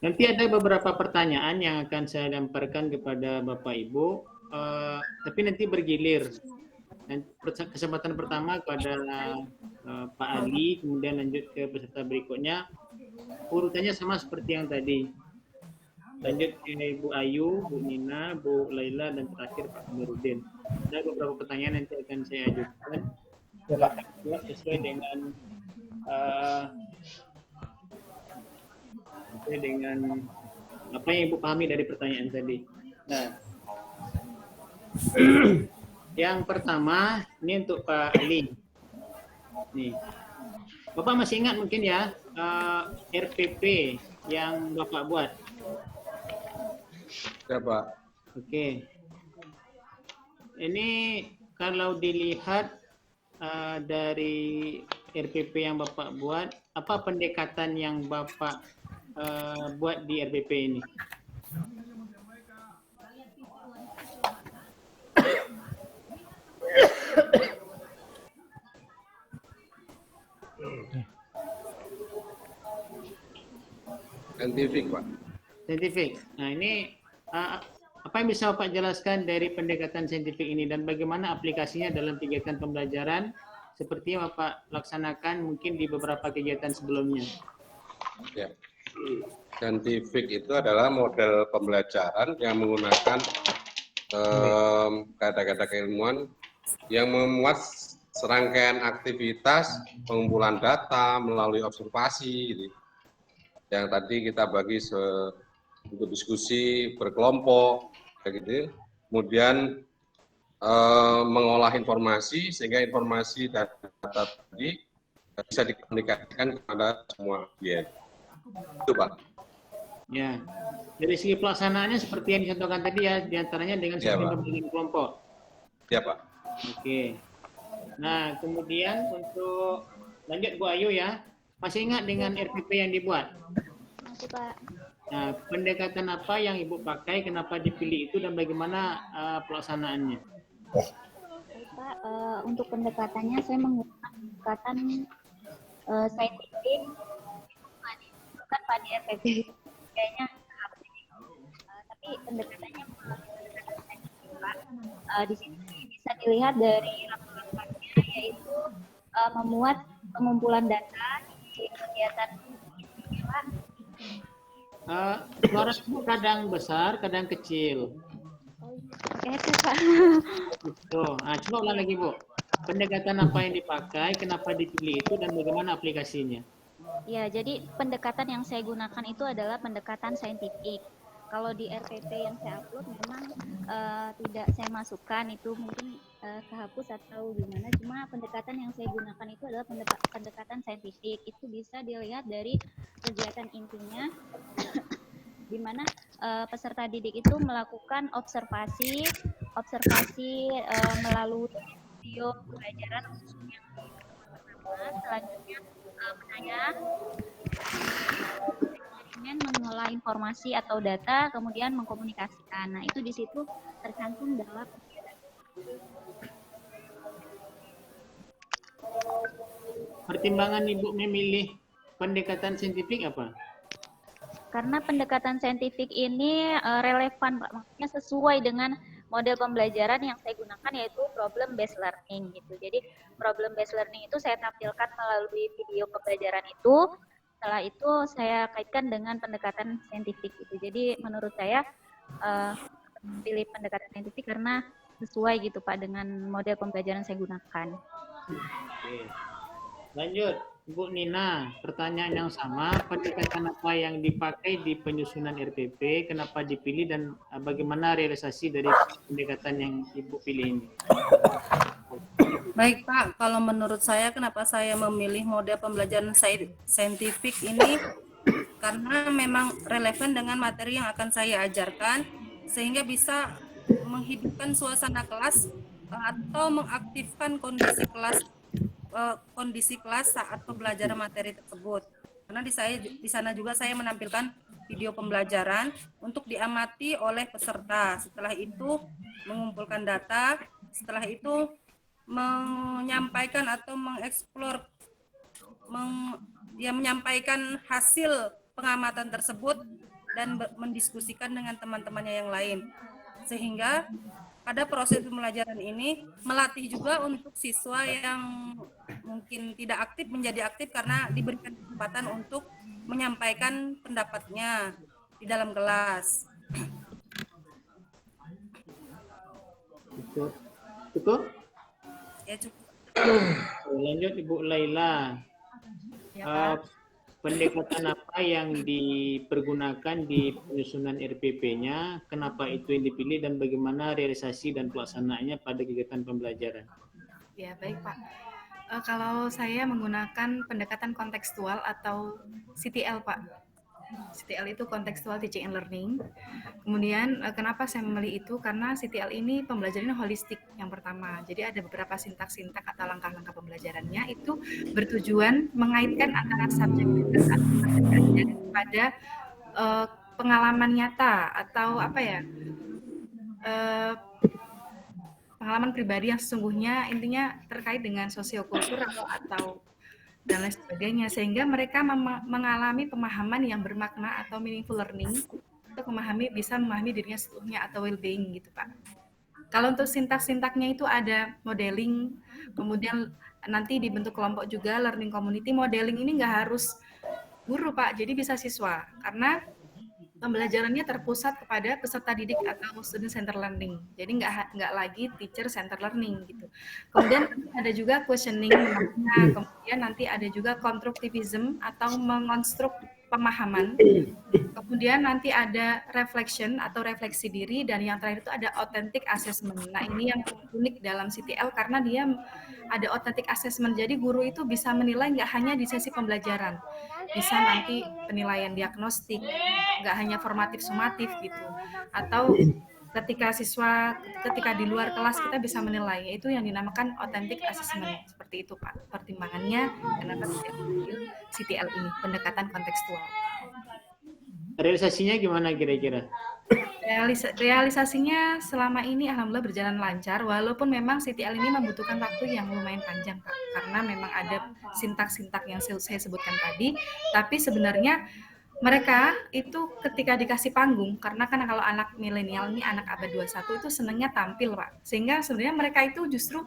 Nanti ada beberapa pertanyaan yang akan saya lemparkan kepada Bapak Ibu, tapi nanti bergilir. Dan kesempatan pertama kepada Pak Ali, kemudian lanjut ke peserta berikutnya. Urutannya sama seperti yang tadi. Lanjut ke Ibu Ayu, Bu Nina, Bu Laila, dan terakhir Pak Kamarudin. Ada beberapa pertanyaan nanti akan saya ajukan. Silakan jawab sesuai dengan uh, apa yang Ibu pahami dari pertanyaan tadi. Nah, yang pertama ini untuk Pak Ali. Nih, Bapak masih ingat mungkin ya RPP yang Bapak buat? Ya, Pak. Oke. Ini kalau dilihat dari RPP yang Bapak buat, apa pendekatan yang Bapak buat di RPP ini? Saintifik, Pak. Saintifik. Nah, ini apa yang bisa Bapak jelaskan dari pendekatan saintifik ini dan bagaimana aplikasinya dalam kegiatan pembelajaran seperti yang Bapak laksanakan mungkin di beberapa kegiatan sebelumnya? Ya. Saintifik itu adalah model pembelajaran yang menggunakan kata-kata keilmuan yang memuat serangkaian aktivitas pengumpulan data melalui observasi gitu. Yang tadi kita bagi untuk diskusi berkelompok kayak gitu. Kemudian mengolah informasi sehingga informasi data tadi bisa dikomunikasikan kepada semua klien. Itu, Pak. Ya, dari segi pelaksanaannya seperti yang dicontohkan tadi ya, diantaranya dengan sistem pembagian kelompok. Ya, Pak. Oke. Nah, kemudian untuk lanjut Bu Ayu ya, masih ingat dengan RPP yang dibuat? Masih, Pak. Nah, pendekatan apa yang Ibu pakai, kenapa dipilih itu, dan bagaimana pelaksanaannya? Pak, untuk pendekatannya saya menggunakan pendekatan saintifik, bukan Pak di RPP, kayaknya tapi pendekatannya pendekatan saintifik, Pak. Di sini bisa dilihat dari langkah-langkahnya, yaitu memuat pengumpulan data di kegiatan ini, Pak. Suara Ibu kadang besar, kadang kecil. Oke, itu Pak. Tuh, coba ulang lagi Bu. Pendekatan apa yang dipakai, kenapa dipilih itu, dan bagaimana aplikasinya? Ya, jadi pendekatan yang saya gunakan itu adalah pendekatan saintifik. Kalau di RPP yang saya upload memang tidak saya masukkan, itu mungkin kehapus atau gimana. Cuma pendekatan yang saya gunakan itu adalah pendekatan saintifik. Itu bisa dilihat dari kegiatan intinya, di mana peserta didik itu melakukan observasi melalui video pembelajaran khususnya pertama. Selanjutnya menanya, eksperimen mengolah informasi atau data, kemudian mengkomunikasikan. Nah, itu di situ tercantum dalam Pertimbangan Ibu memilih pendekatan saintifik apa? karena pendekatan saintifik ini relevan, Pak. Maksudnya sesuai dengan model pembelajaran yang saya gunakan, yaitu problem based learning gitu. Jadi problem based learning itu saya tampilkan melalui video pembelajaran itu. Setelah itu saya kaitkan dengan pendekatan saintifik gitu. Jadi menurut saya pilih pendekatan saintifik karena sesuai gitu Pak dengan model pembelajaran saya gunakan. Oke. Lanjut, Bu Nina, pertanyaan yang sama, pendekatan apa yang dipakai di penyusunan RPP, kenapa dipilih, dan bagaimana realisasi dari pendekatan yang Ibu pilih ini? Baik Pak, kalau menurut saya kenapa saya memilih model pembelajaran saintifik ini, karena memang relevan dengan materi yang akan saya ajarkan, sehingga bisa menghidupkan suasana kelas atau mengaktifkan kondisi kelas saat pembelajaran materi tersebut. Karena di sana juga saya menampilkan video pembelajaran untuk diamati oleh peserta. Setelah itu mengumpulkan data, setelah itu menyampaikan atau mengeksplor, menyampaikan hasil pengamatan tersebut dan mendiskusikan dengan teman-temannya yang lain. Sehingga pada proses pembelajaran ini melatih juga untuk siswa yang mungkin tidak aktif menjadi aktif karena diberikan kesempatan untuk menyampaikan pendapatnya di dalam kelas. Cukup? Ya cukup. Lanjut Ibu Laila. Ya, Pak. Pendekatan apa yang dipergunakan di penyusunan RPP-nya, kenapa itu yang dipilih dan bagaimana realisasi dan pelaksanaannya pada kegiatan pembelajaran? Ya, baik Pak. Kalau saya menggunakan pendekatan kontekstual atau CTL Pak. CTL itu Contextual Teaching and Learning. Kemudian kenapa saya memilih itu? Karena CTL ini pembelajarannya holistik yang pertama. Jadi ada beberapa sintak-sintak atau langkah-langkah pembelajarannya itu bertujuan mengaitkan antara subjektivitas atau materi pada pengalaman nyata atau apa ya? Pengalaman pribadi yang sesungguhnya intinya terkait dengan sosiokultural atau dan lain sebagainya, sehingga mereka mengalami pemahaman yang bermakna atau meaningful learning untuk bisa memahami dirinya seluruhnya atau well-being gitu Pak. Kalau untuk sintak-sintaknya itu ada modeling, kemudian nanti dibentuk kelompok juga, learning community. Modeling ini nggak harus guru Pak, jadi bisa siswa, karena pembelajarannya terpusat kepada peserta didik atau student center learning. Jadi nggak lagi teacher center learning gitu. Kemudian ada juga questioning, kemudian nanti ada juga constructivism atau mengonstruk pemahaman. Kemudian nanti ada reflection atau refleksi diri, dan yang terakhir itu ada authentic assessment. Nah, ini yang unik dalam CTL karena dia ada authentic assessment. Jadi guru itu bisa menilai nggak hanya di sesi pembelajaran, bisa nanti penilaian diagnostik, nggak hanya formatif sumatif gitu, atau ketika di luar kelas kita bisa menilai, yaitu yang dinamakan authentic assessment. Seperti itu Pak pertimbangannya kenapa saya mengambil CTL ini, pendekatan kontekstual. Realisasinya gimana kira-kira? Realisasinya selama ini alhamdulillah berjalan lancar, walaupun memang CTL ini membutuhkan waktu yang lumayan panjang Pak, karena memang ada sintak-sintak yang saya sebutkan tadi, tapi sebenarnya mereka itu ketika dikasih panggung, karena kan kalau anak milenial ini, anak abad 21 itu senangnya tampil Pak, sehingga sebenarnya mereka itu justru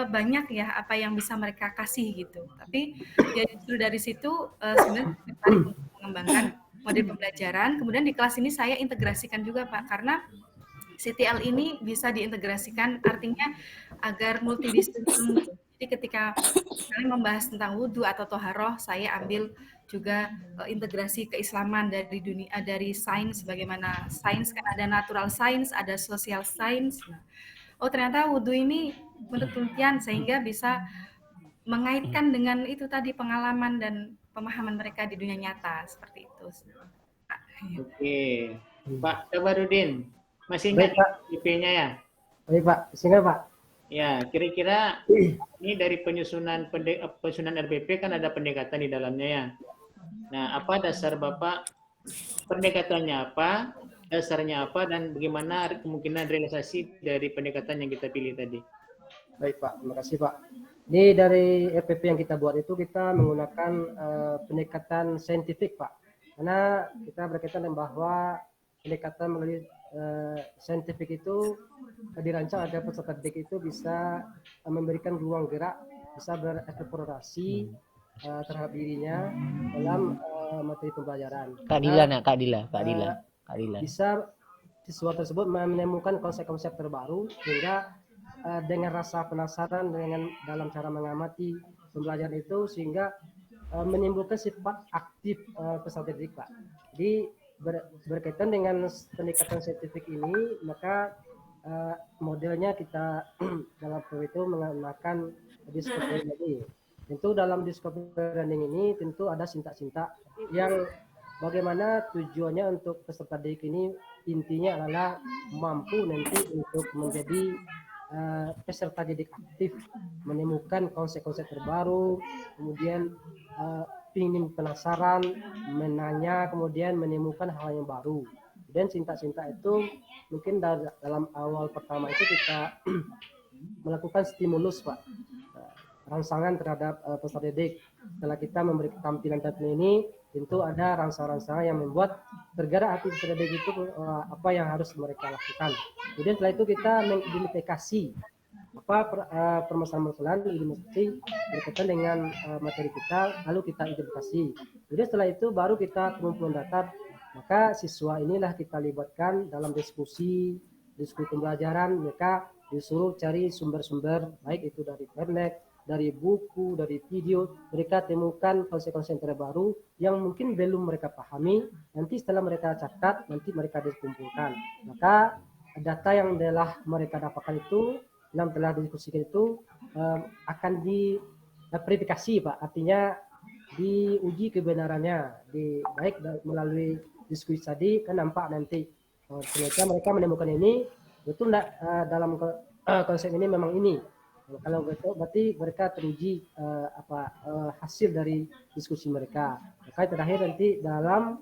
banyak ya apa yang bisa mereka kasih gitu, tapi ya justru dari situ sebenarnya tertarik untuk mengembangkan model pembelajaran. Kemudian di kelas ini saya integrasikan juga Pak, karena CTL ini bisa diintegrasikan, artinya agar multidisiplin. Jadi ketika kalian membahas tentang wudhu atau toharoh, saya ambil juga integrasi keislaman dari dunia, dari sains, bagaimana sains kan ada natural science, ada social science. Oh ternyata wudhu ini menurut penelitian, sehingga bisa mengaitkan dengan itu tadi pengalaman dan pemahaman mereka di dunia nyata, seperti itu. Oke, Pak Kabarudin, masih ingat IP-nya ya? Baik Pak, sehingga Pak. Ya, kira-kira ini dari penyusunan RPP kan ada pendekatan di dalamnya ya. Nah, apa dasar Bapak, pendekatannya apa, dasarnya apa, dan bagaimana kemungkinan realisasi dari pendekatan yang kita pilih tadi? Baik Pak, terima kasih Pak. Ini dari RPP yang kita buat itu kita menggunakan pendekatan saintifik Pak. Karena kita berkaitan dengan bahwa pendekatan melalui saintifik itu dirancang agar peserta didik itu bisa memberikan ruang gerak, bisa bereksplorasi terhadap dirinya dalam materi pembelajaran. Kak Dila. Bisa siswa tersebut menemukan konsep-konsep terbaru, sehingga dengan rasa penasaran dengan dalam cara mengamati pembelajaran itu, sehingga menimbulkan sifat aktif peserta didik Pak. Jadi berkaitan dengan pendekatan saintifik ini, maka modelnya kita dalam itu menggunakan discovery learning. Tentu dalam discovery learning ini tentu ada sintak-sintak yang bagaimana tujuannya untuk peserta didik ini intinya adalah mampu nanti untuk menjadi peserta didik aktif, menemukan konsep-konsep terbaru, kemudian ingin penasaran, menanya, kemudian menemukan hal yang baru. Dan sintak-sintak itu mungkin dalam awal pertama itu kita melakukan stimulus Pak. rangsangan terhadap peserta didik. Setelah kita memberi tampilan ini, tentu ada rangsangan-rangsangan yang membuat tergerak hati peserta didik itu apa yang harus mereka lakukan. Kemudian setelah itu kita mengidentifikasi permasalahan-permasalahan identifikasi berkaitan dengan materi kita, lalu kita identifikasi. Kemudian setelah itu baru kita kumpulkan data, maka siswa inilah kita libatkan dalam diskusi pembelajaran. Mereka disuruh cari sumber-sumber, baik itu dari internet, dari buku, dari video. Mereka temukan konsep-konsep terbaru yang mungkin belum mereka pahami. Nanti setelah mereka catat, nanti mereka dikumpulkan. Maka data yang telah mereka dapatkan itu, yang telah didiskusikan itu akan diverifikasi, Pak. Artinya diuji kebenarannya, baik melalui diskusi tadi, kan nampak nanti ternyata mereka menemukan ini, betul enggak dalam konsep ini memang ini. Kalau betul berarti mereka teruji hasil dari diskusi mereka. Maka terakhir nanti dalam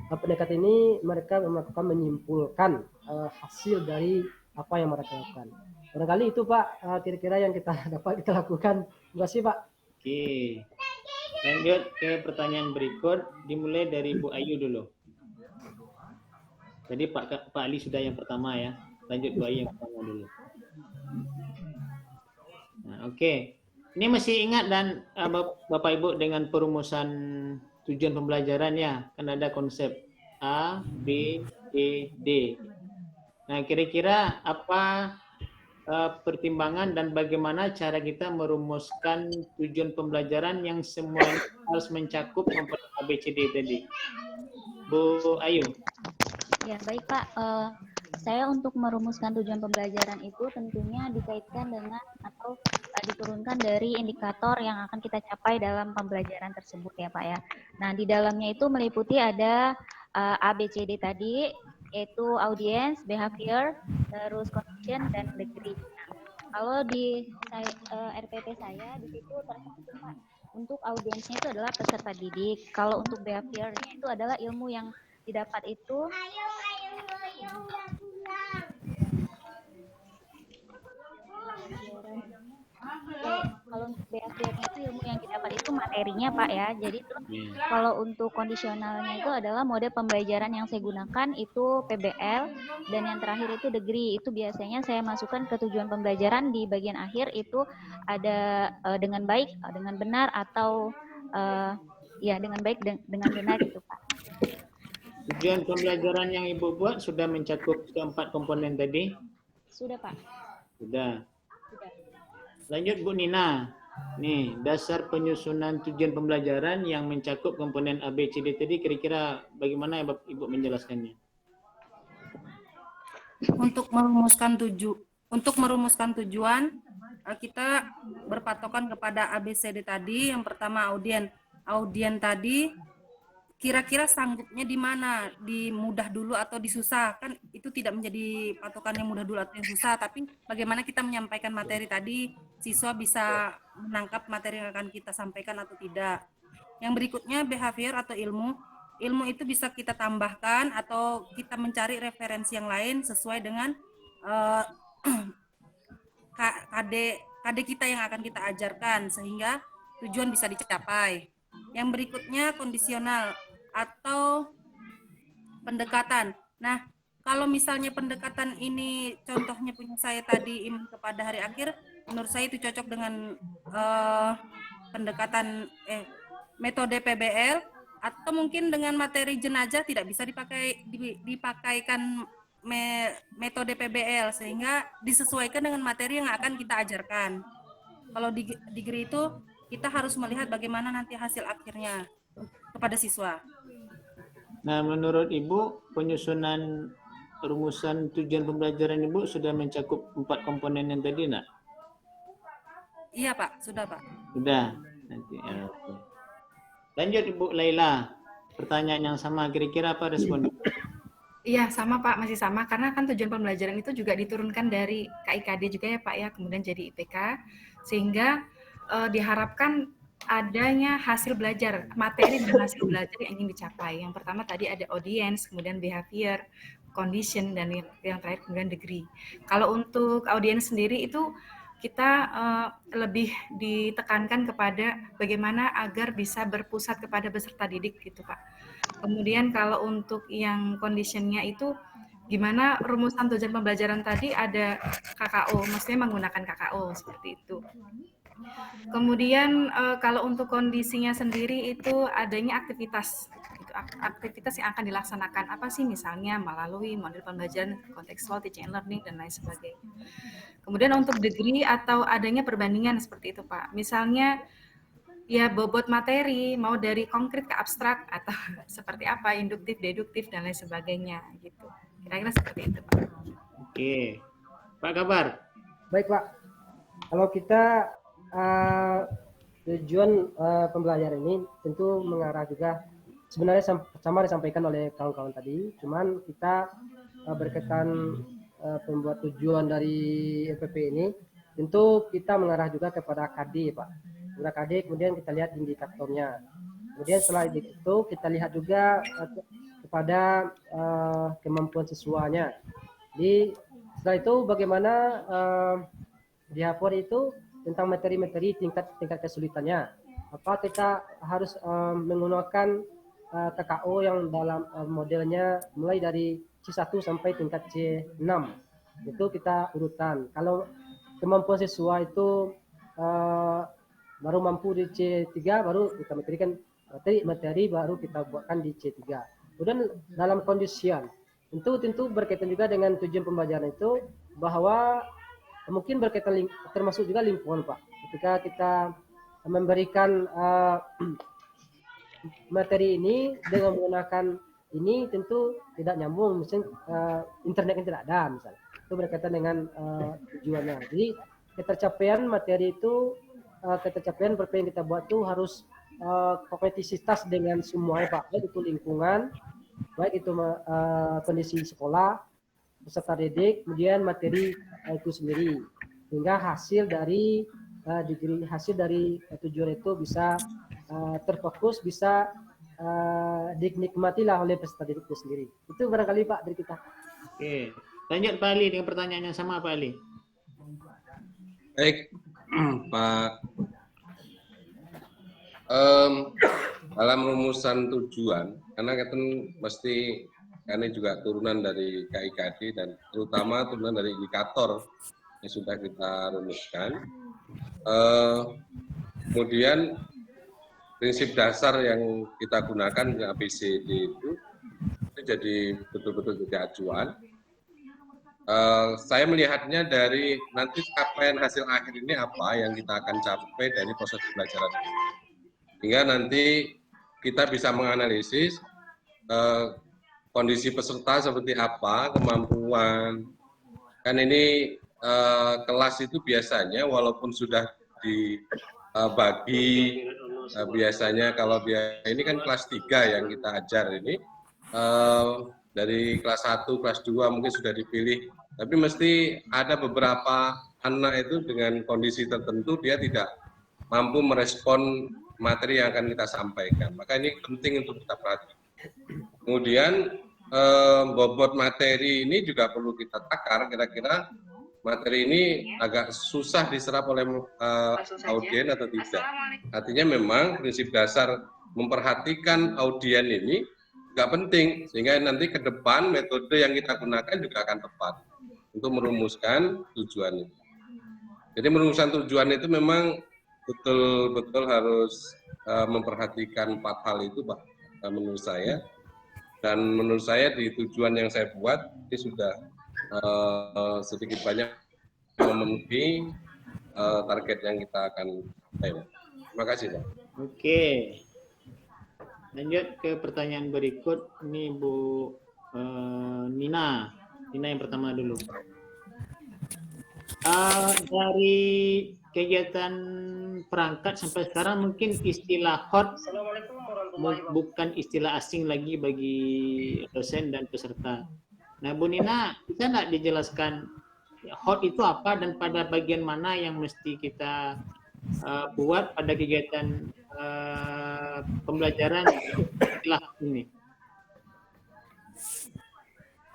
pendekatan ini mereka melakukan menyimpulkan hasil dari apa yang mereka lakukan. Barangkali itu Pak kira-kira yang dapat kita lakukan. Terima kasih Pak. Oke. Lanjut ke pertanyaan berikut, dimulai dari Bu Ayu dulu. Tadi Pak Ali sudah yang pertama ya. Lanjut Bu Ayu yang pertama dulu. Nah, oke. Ini masih ingat dan Bapak Ibu dengan perumusan tujuan pembelajaran ya. Kan ada konsep A, B, C, D. Nah, kira-kira apa pertimbangan dan bagaimana cara kita merumuskan tujuan pembelajaran yang semua harus mencakup komponen ABCD tadi? Bu Ayu. Ya, baik Pak. Saya untuk merumuskan tujuan pembelajaran itu tentunya dikaitkan dengan atau diturunkan dari indikator yang akan kita capai dalam pembelajaran tersebut ya Pak ya. Nah, di dalamnya itu meliputi ada ABCD tadi, yaitu audience, behavior, terus condition, dan degree. Nah, kalau di RPP saya di situ tercantum Pak, untuk audiensnya itu adalah peserta didik. Kalau untuk behaviornya itu adalah ilmu yang didapat itu kalau untuk behaviornya itu ilmu yang didapat itu materinya Pak ya. Jadi terus kalau untuk kondisionalnya itu adalah mode pembelajaran yang saya gunakan itu PBL, dan yang terakhir itu degree. Itu biasanya saya masukkan ke tujuan pembelajaran di bagian akhir itu ada dengan baik, dengan benar, atau ya dengan baik dengan benar gitu Pak. Tujuan pembelajaran yang Ibu buat sudah mencakup keempat komponen tadi? Sudah Pak. Sudah. Lanjut Bu Nina. Nih, dasar penyusunan tujuan pembelajaran yang mencakup komponen ABCD tadi kira-kira bagaimana ya Ibu menjelaskannya? Untuk merumuskan tujuan, kita berpatokan kepada ABCD tadi. Yang pertama audien tadi kira-kira sanggupnya di mana, di mudah dulu atau di susah, kan itu tidak menjadi patokan yang mudah dulu atau yang susah, tapi bagaimana kita menyampaikan materi tadi, siswa bisa menangkap materi yang akan kita sampaikan atau tidak. Yang berikutnya behavior atau ilmu itu bisa kita tambahkan atau kita mencari referensi yang lain sesuai dengan KD kita yang akan kita ajarkan sehingga tujuan bisa dicapai. Yang berikutnya kondisional atau pendekatan. Nah, kalau misalnya pendekatan ini contohnya punya saya tadi kepada hari akhir, menurut saya itu cocok dengan pendekatan metode PBL, atau mungkin dengan materi jenazah tidak bisa dipakaikan metode PBL sehingga disesuaikan dengan materi yang akan kita ajarkan. Kalau di degree itu kita harus melihat bagaimana nanti hasil akhirnya kepada siswa. Nah, menurut Ibu, penyusunan rumusan tujuan pembelajaran Ibu sudah mencakup 4 komponen yang tadi, nak? Iya, Pak. Sudah, Pak. Sudah. Nanti. Okay. Lanjut, Ibu Laila. Pertanyaan yang sama, kira-kira apa respon Ibu? Iya, sama Pak, masih sama. Karena kan tujuan pembelajaran itu juga diturunkan dari KIKD juga ya Pak ya, kemudian jadi IPK. Sehingga diharapkan adanya hasil belajar, materi dan hasil belajar yang ingin dicapai. Yang pertama tadi ada audience, kemudian behavior, condition, dan yang terakhir kemudian degree. Kalau untuk audience sendiri itu kita lebih ditekankan kepada bagaimana agar bisa berpusat kepada peserta didik gitu Pak. Kemudian kalau untuk yang conditionnya itu gimana rumusan tujuan pembelajaran tadi ada KKO, maksudnya menggunakan KKO seperti itu. Kemudian kalau untuk kondisinya sendiri itu adanya aktivitas, gitu, aktivitas yang akan dilaksanakan apa sih misalnya melalui model pembelajaran kontekstual, teaching and learning dan lain sebagainya. Kemudian untuk degree atau adanya perbandingan seperti itu Pak. Misalnya ya bobot materi mau dari konkret ke abstrak atau seperti apa induktif, deduktif dan lain sebagainya gitu. Kira-kira seperti itu Pak. Oke, Pak Kabar. Baik Pak, kalau kita tujuan pembelajaran ini tentu mengarah juga sebenarnya sama disampaikan oleh kawan-kawan tadi, cuman kita berkaitan pembuat tujuan dari LPP ini tentu kita mengarah juga kepada KD Pak. Kepada KD kemudian kita lihat indikatornya. Kemudian setelah itu kita lihat juga kepada kemampuan siswanya. Jadi setelah itu bagaimana diapor itu tentang materi-materi tingkat kesulitannya. Apa kita harus menggunakan KKO yang dalam modelnya mulai dari C1 sampai tingkat C6. Itu kita urutan. Kalau kemampuan siswa itu baru mampu di C3 baru kita materikan materi baru kita buatkan di C3. Kemudian dalam kondisian tentu berkaitan juga dengan tujuan pembelajaran itu bahwa mungkin berkaitan termasuk juga lingkungan Pak. Ketika kita memberikan materi ini dengan menggunakan ini tentu tidak nyambung, misalnya internet yang tidak ada misalnya. Itu berkaitan dengan tujuannya. Jadi ketercapaian materi itu ketercapaian apa yang kita buat itu harus kompetisitas dengan semuanya Pak. Baik itu lingkungan, baik itu kondisi sekolah, peserta didik, kemudian materi itu sendiri, hingga hasil dari hasil dari tujuan itu bisa terfokus, bisa dinikmatilah oleh peserta didik itu sendiri. Itu barangkali Pak dari kita. Oke, lanjut Pak Ali dengan pertanyaan yang sama Pak Ali. Baik, Pak. Dalam rumusan tujuan, karena kita mesti karena juga turunan dari KIKD dan terutama turunan dari indikator yang sudah kita rumuskan. Kemudian prinsip dasar yang kita gunakan di ABCD itu jadi betul-betul jadi acuan. Saya melihatnya dari nanti capaian hasil akhir ini apa yang kita akan capai dari proses pembelajaran ini. Hingga nanti kita bisa menganalisis kondisi peserta seperti apa, kemampuan. Kan ini kelas itu biasanya walaupun sudah dibagi, biasanya kalau ini kan kelas 3 yang kita ajar ini, dari kelas 1, kelas 2 mungkin sudah dipilih, tapi mesti ada beberapa anak itu dengan kondisi tertentu dia tidak mampu merespon materi yang akan kita sampaikan. Maka ini penting untuk kita perhatikan. Kemudian bobot materi ini juga perlu kita takar, kira-kira materi ini agak susah diserap oleh audien atau tidak. Artinya memang prinsip dasar memperhatikan audien ini juga penting, sehingga nanti ke depan metode yang kita gunakan juga akan tepat untuk merumuskan tujuan itu. Jadi merumuskan tujuan itu memang betul-betul harus memperhatikan 4 hal itu Pak, menurut saya. Dan menurut saya di tujuan yang saya buat ini sudah sedikit banyak memenuhi target yang kita akan capai. Terima kasih Pak. Oke. Lanjut ke pertanyaan berikut. Ini Bu Nina. Nina yang pertama dulu. Dari kegiatan perangkat sampai sekarang mungkin istilah hot bukan istilah asing lagi bagi dosen dan peserta. Nah, Bu Nina, bisa nggak dijelaskan hot itu apa dan pada bagian mana yang mesti kita buat pada kegiatan pembelajaran istilah ini?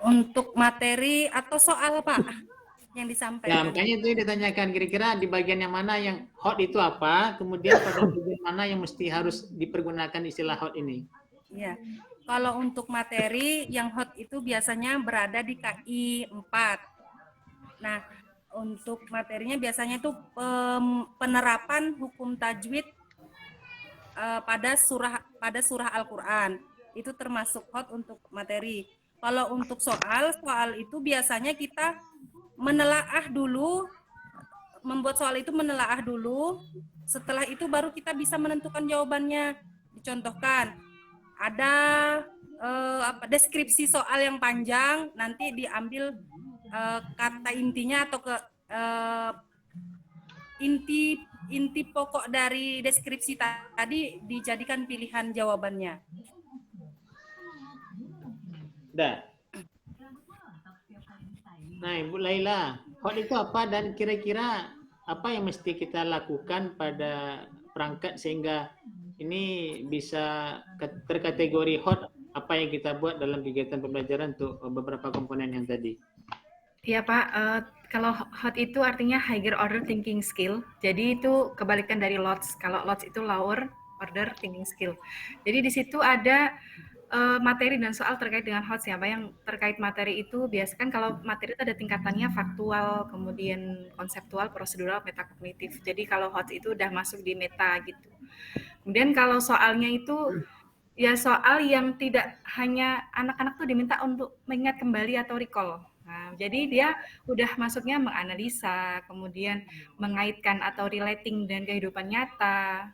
Untuk materi atau soal Pak? yang Ya, disampaikan. makanya itu ditanyakan kira-kira di bagian yang mana yang hot itu apa, kemudian pada bagian mana yang mesti harus dipergunakan istilah hot ini. Ya, kalau untuk materi yang hot itu biasanya berada di KI 4. Nah, untuk materinya biasanya itu penerapan hukum tajwid pada surah Al-Qur'an. Itu termasuk hot untuk materi. Kalau untuk soal itu biasanya kita menelaah dulu, membuat soal itu menelaah dulu. Setelah itu baru kita bisa menentukan jawabannya. Dicontohkan, ada deskripsi soal yang panjang, nanti diambil kata intinya atau inti pokok dari deskripsi tadi dijadikan pilihan jawabannya. Dah. Nah, Ibu Laila, hot itu apa dan kira-kira apa yang mesti kita lakukan pada perangkat sehingga ini bisa terkategori hot, apa yang kita buat dalam kegiatan pembelajaran untuk beberapa komponen yang tadi? Iya Pak, kalau hot itu artinya higher order thinking skill. Jadi itu kebalikan dari lots. Kalau lots itu lower order thinking skill. Jadi di situ ada materi dan soal terkait dengan hot. Siapa yang terkait materi itu biasanya kan kalau materi itu ada tingkatannya faktual, kemudian konseptual, prosedural, metakognitif. Jadi kalau hot itu udah masuk di meta gitu. Kemudian kalau soalnya itu ya soal yang tidak hanya anak-anak tuh diminta untuk mengingat kembali atau recall. Nah, jadi dia udah masuknya menganalisa, kemudian mengaitkan atau relating dengan kehidupan nyata.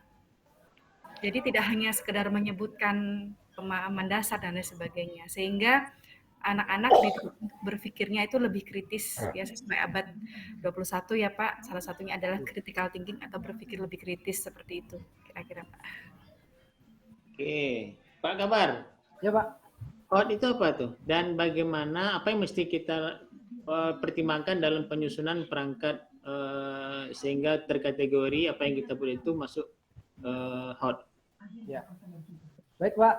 Jadi tidak hanya sekedar menyebutkan pemahaman dasar dan lain sebagainya. Sehingga anak-anak berpikirnya itu lebih kritis ya sesuai abad 21 ya Pak. Salah satunya adalah critical thinking atau berpikir lebih kritis seperti itu kira-kira Pak. Oke, Pak Kabar. Ya Pak. Hot itu apa tuh? Dan bagaimana, apa yang mesti kita pertimbangkan dalam penyusunan perangkat sehingga terkategori apa yang kita buat itu masuk hot? Ya. Baik Pak,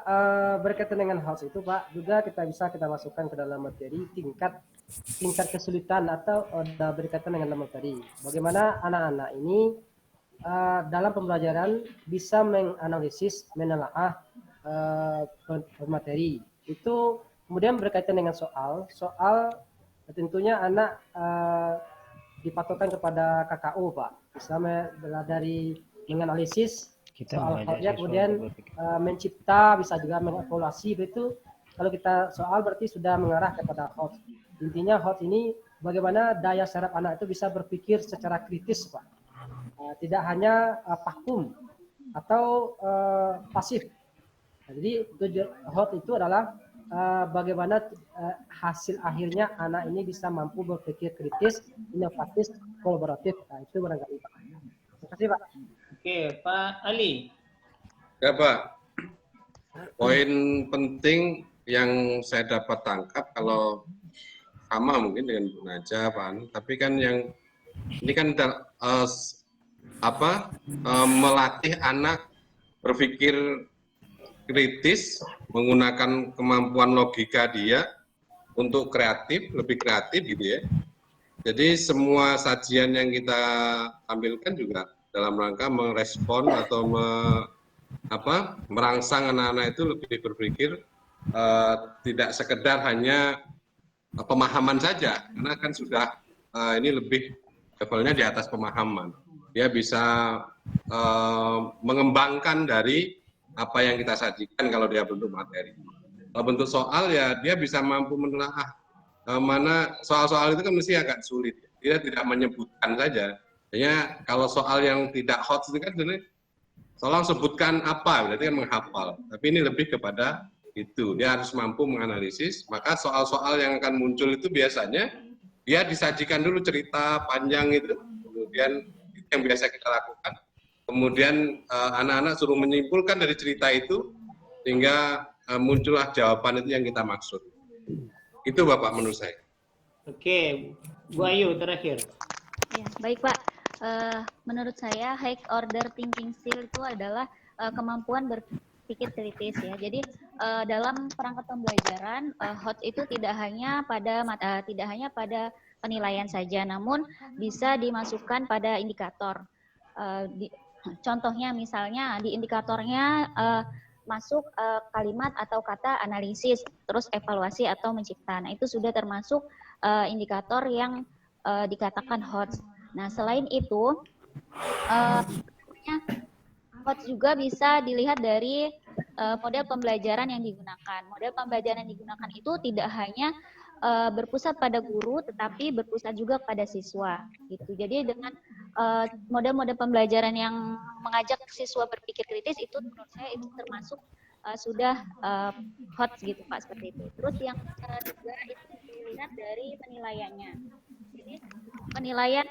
berkaitan dengan hal itu Pak, juga kita masukkan ke dalam materi tingkat kesulitan atau berkaitan dengan materi. Bagaimana anak-anak ini dalam pembelajaran bisa menganalisis, menelaah materi. Itu kemudian berkaitan dengan soal tentunya anak dipatokkan kepada KKU Pak. Bisa dari menganalisis soal hotnya, kemudian mencipta, bisa juga mengevaluasi. Itu kalau kita soal berarti sudah mengarah kepada hot. Intinya hot ini bagaimana daya serap anak itu bisa berpikir secara kritis Pak, tidak hanya vakum atau pasif. Nah, jadi hot itu adalah bagaimana hasil akhirnya anak ini bisa mampu berpikir kritis, inovatif, kolaboratif. Nah, itu barangkali Pak. Terima kasih Pak. Oke, Pak Ali. Ya Pak, poin penting yang saya dapat tangkap kalau sama mungkin dengan Bu Naja, Pak Anu, tapi kan yang ini kan melatih anak berpikir kritis, menggunakan kemampuan logika dia untuk kreatif, lebih kreatif gitu ya. Jadi semua sajian yang kita tampilkan juga dalam rangka merespon atau merangsang anak-anak itu lebih berpikir, tidak sekedar hanya pemahaman saja, karena kan sudah ini lebih levelnya di atas pemahaman. Dia bisa mengembangkan dari apa yang kita sajikan kalau dia bentuk materi. Kalau bentuk soal ya dia bisa mampu menelaah mana soal-soal itu kan mesti agak sulit. Dia tidak menyebutkan saja. Hanya kalau soal yang tidak hot itu kan sebenarnya tolong sebutkan apa, berarti kan menghafal. Tapi ini lebih kepada itu. Dia harus mampu menganalisis. Maka soal-soal yang akan muncul itu biasanya dia disajikan dulu cerita panjang itu, kemudian itu yang biasa kita lakukan. Kemudian anak-anak suruh menyimpulkan dari cerita itu sehingga muncullah jawaban itu yang kita maksud. Itu Bapak menurut saya. Oke, Bu Ayu terakhir. Ya, baik Pak. Menurut saya high order thinking skill itu adalah kemampuan berpikir kritis ya. Jadi dalam perangkat pembelajaran, HOTS itu tidak hanya pada penilaian saja, namun bisa dimasukkan pada indikator. Contohnya misalnya di indikatornya masuk kalimat atau kata analisis, terus evaluasi atau mencipta. Nah, itu sudah termasuk indikator yang dikatakan HOTS. Nah, selain itu, HOTS juga bisa dilihat dari model pembelajaran yang digunakan. Model pembelajaran yang digunakan itu tidak hanya berpusat pada guru, tetapi berpusat juga pada siswa. Gitu. Jadi dengan model-model pembelajaran yang mengajak siswa berpikir kritis itu menurut saya itu termasuk sudah HOTS gitu Pak, seperti itu. Terus yang kedua itu dilihat dari penilaiannya. Jadi penilaian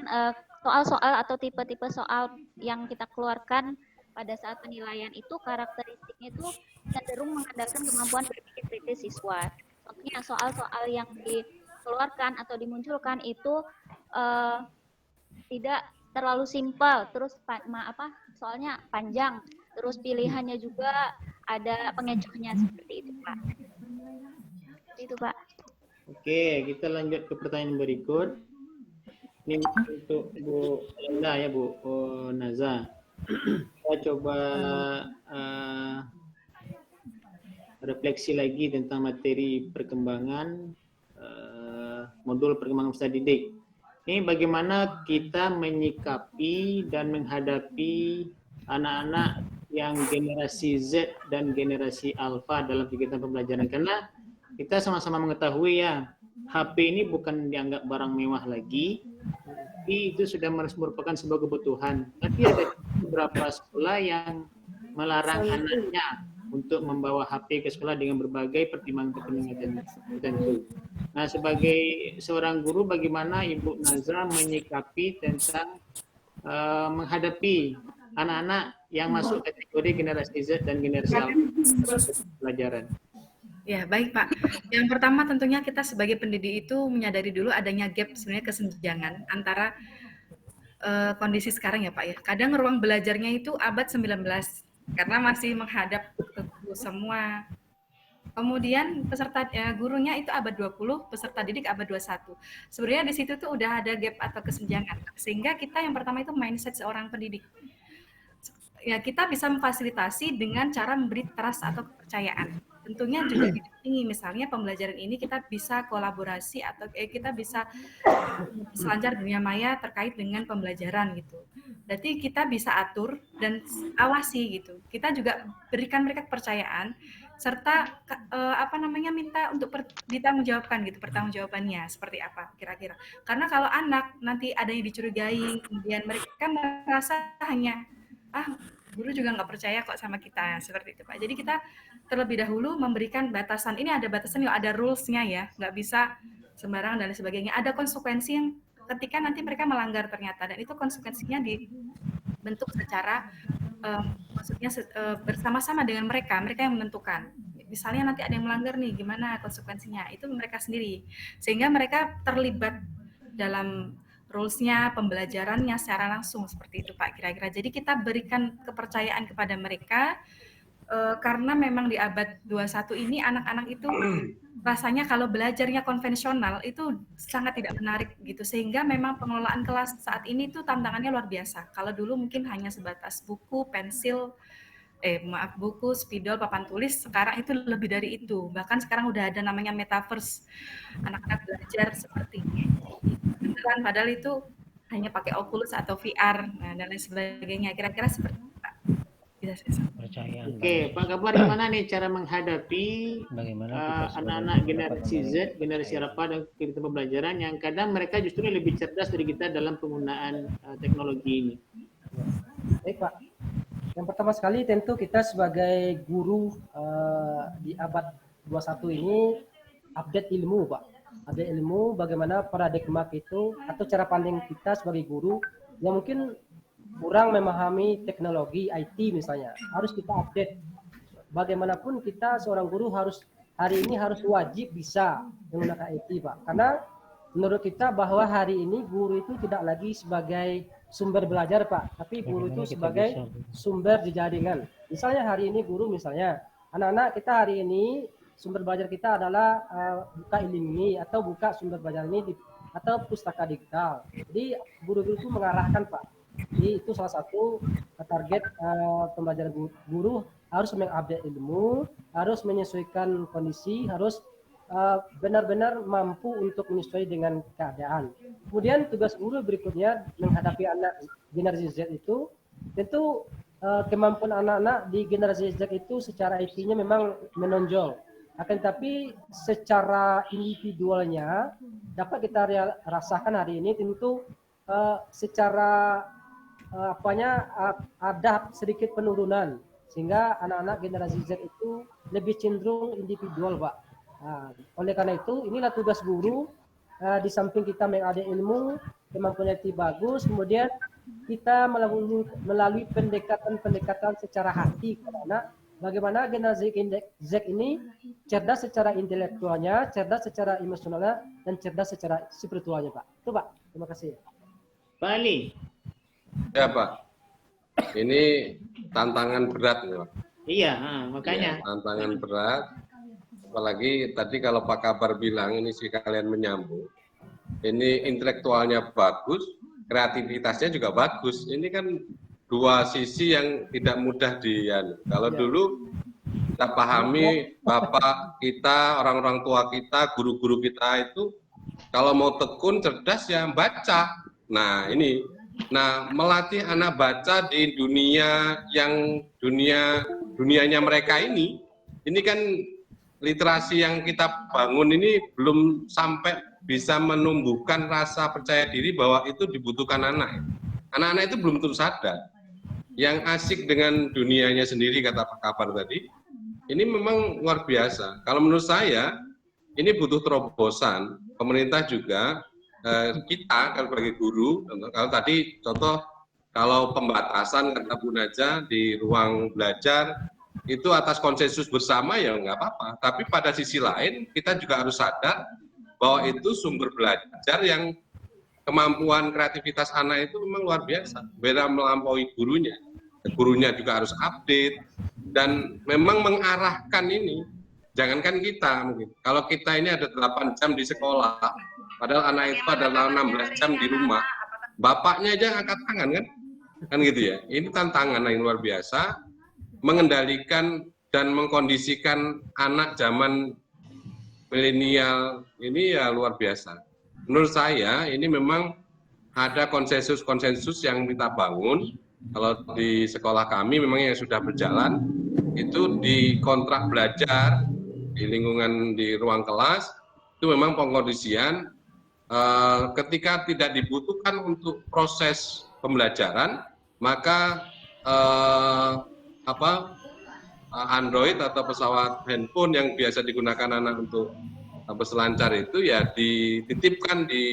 soal-soal atau tipe-tipe soal yang kita keluarkan pada saat penilaian itu karakteristiknya itu cenderung mengandalkan kemampuan berpikir kritis siswa. Contohnya soal-soal yang dikeluarkan atau dimunculkan itu tidak terlalu simpel, terus soalnya panjang, terus pilihannya juga ada pengecohnya seperti itu Pak. Itu Pak. Oke, kita lanjut ke pertanyaan berikut. Ini untuk Bu Lenda ya Bu Naza. Kita coba refleksi lagi tentang materi perkembangan modul perkembangan peserta didik. Ini bagaimana kita menyikapi dan menghadapi anak-anak yang generasi Z dan generasi Alpha dalam kegiatan pembelajaran. Karena kita sama-sama mengetahui ya, HP ini bukan dianggap barang mewah lagi, tapi itu sudah merupakan sebuah kebutuhan. Tapi ada beberapa sekolah yang melarang anaknya untuk membawa HP ke sekolah dengan berbagai pertimbangan-pertimbangan tertentu. Nah, sebagai seorang guru, bagaimana Ibu Naza menyikapi tentang menghadapi anak-anak yang masuk kategori generasi Z dan generasi Alpha pelajaran? Ya, baik Pak. Yang pertama tentunya kita sebagai pendidik itu menyadari dulu adanya gap sebenarnya kesenjangan antara kondisi sekarang ya Pak ya. Kadang ruang belajarnya itu abad 19 karena masih menghadap ke guru semua. Kemudian peserta gurunya itu abad 20, peserta didik abad 21. Sebenarnya di situ tuh udah ada gap atau kesenjangan. Sehingga kita yang pertama itu mindset seorang pendidik. Ya, kita bisa memfasilitasi dengan cara memberi trust atau kepercayaan. Tentunya juga didampingi, misalnya pembelajaran ini kita bisa kolaborasi atau kita bisa selancar dunia maya terkait dengan pembelajaran gitu. Berarti kita bisa atur dan awasi gitu. Kita juga berikan mereka kepercayaan serta minta untuk ditanggungjawabkan gitu, pertanggungjawabannya seperti apa kira-kira. Karena kalau anak nanti ada yang dicurigai, kemudian mereka merasa hanya guru juga nggak percaya kok sama kita, seperti itu Pak. Jadi kita terlebih dahulu memberikan batasan, ini ada batasan, ada rules-nya ya, nggak bisa sembarangan dan sebagainya. Ada konsekuensi yang ketika nanti mereka melanggar ternyata, dan itu konsekuensinya dibentuk secara maksudnya bersama-sama dengan mereka yang menentukan. Misalnya nanti ada yang melanggar nih, gimana konsekuensinya, itu mereka sendiri. Sehingga mereka terlibat dalam rules-nya, pembelajarannya secara langsung seperti itu Pak kira-kira. Jadi kita berikan kepercayaan kepada mereka karena memang di abad 21 ini anak-anak itu rasanya kalau belajarnya konvensional itu sangat tidak menarik gitu. Sehingga memang pengelolaan kelas saat ini tuh tantangannya luar biasa. Kalau dulu mungkin hanya sebatas buku, pensil, buku, spidol, papan tulis, sekarang itu lebih dari itu. Bahkan sekarang udah ada namanya metaverse. Anak-anak belajar seperti padahal itu hanya pakai Oculus atau VR dan lain sebagainya. Kira-kira seperti itu, Pak. Oke, Pak Kabar, gimana nih cara menghadapi anak-anak generasi Z, generasi Alpha dan kegiatan pembelajaran yang kadang mereka justru lebih cerdas dari kita dalam penggunaan teknologi ini? Baik Pak. Yang pertama sekali tentu kita sebagai guru di abad 21 ini update ilmu Pak. Ada ilmu bagaimana paradigma itu atau cara pandang kita sebagai guru yang mungkin kurang memahami teknologi IT misalnya, harus kita update. Bagaimanapun kita seorang guru harus hari ini harus wajib bisa menggunakan IT Pak, karena menurut kita bahwa hari ini guru itu tidak lagi sebagai sumber belajar Pak, tapi guru itu sebagai sumber jejaringan. Misalnya hari ini guru misalnya anak-anak kita hari ini sumber belajar kita adalah buka ilmu atau buka sumber belajar ini atau pustaka digital. Jadi guru-guru itu mengarahkan Pak. Jadi itu salah satu target pembelajaran guru harus mengupdate ilmu, harus menyesuaikan kondisi, harus benar-benar mampu untuk menyesuaikan dengan keadaan. Kemudian tugas guru berikutnya menghadapi anak generasi Z itu, tentu kemampuan anak-anak di generasi Z itu secara IQ-nya memang menonjol. Akan tapi secara individualnya dapat kita rasakan hari ini tentu secara ada sedikit penurunan, sehingga anak-anak generasi Z itu lebih cenderung individual Pak. Oleh karena itu inilah tugas guru, di samping kita mengada ilmu, kemampuan IT bagus, kemudian kita melalui pendekatan secara hati kepada anak, bagaimana generasi Z ini cerdas secara intelektualnya, cerdas secara emosionalnya, dan cerdas secara spiritualnya Pak. Itu Pak, terima kasih. Pak Ali. Ya Pak, ini tantangan berat ya Pak. Iya, makanya. Ya, tantangan berat. Apalagi tadi kalau Pak Kabar bilang, ini sih kalian menyambung, ini intelektualnya bagus, kreativitasnya juga bagus. Ini kan dua sisi yang tidak mudah kalau dulu kita pahami, bapak kita, orang-orang tua kita, guru-guru kita itu kalau mau tekun, cerdas ya baca. Nah ini, melatih anak baca di dunia yang dunianya mereka ini kan literasi yang kita bangun ini belum sampai bisa menumbuhkan rasa percaya diri bahwa itu dibutuhkan anak. Anak-anak itu belum tentu sadar. Yang asik dengan dunianya sendiri, kata Pak Kabar tadi, ini memang luar biasa. Kalau menurut saya, ini butuh terobosan. Pemerintah juga, kita sebagai guru, kalau tadi contoh, kalau pembatasan, kata Bu Naja, di ruang belajar, itu atas konsensus bersama ya nggak apa-apa. Tapi pada sisi lain kita juga harus sadar bahwa itu sumber belajar yang kemampuan kreativitas anak itu memang luar biasa. Beda melampaui gurunya. Gurunya juga harus update dan memang mengarahkan ini. Jangankan kita mungkin. Kalau kita ini ada 8 jam di sekolah, padahal anak itu adalah 16 jam di rumah. Bapaknya aja angkat tangan kan? Kan gitu ya. Ini tantangan yang luar biasa. Mengendalikan dan mengkondisikan anak zaman milenial ini ya luar biasa. Menurut saya ini memang ada konsensus-konsensus yang kita bangun. Kalau di sekolah kami memang yang sudah berjalan itu di kontrak belajar di lingkungan di ruang kelas itu memang pengkondisian ketika tidak dibutuhkan untuk proses pembelajaran maka Android atau pesawat handphone yang biasa digunakan anak untuk berselancar itu ya dititipkan di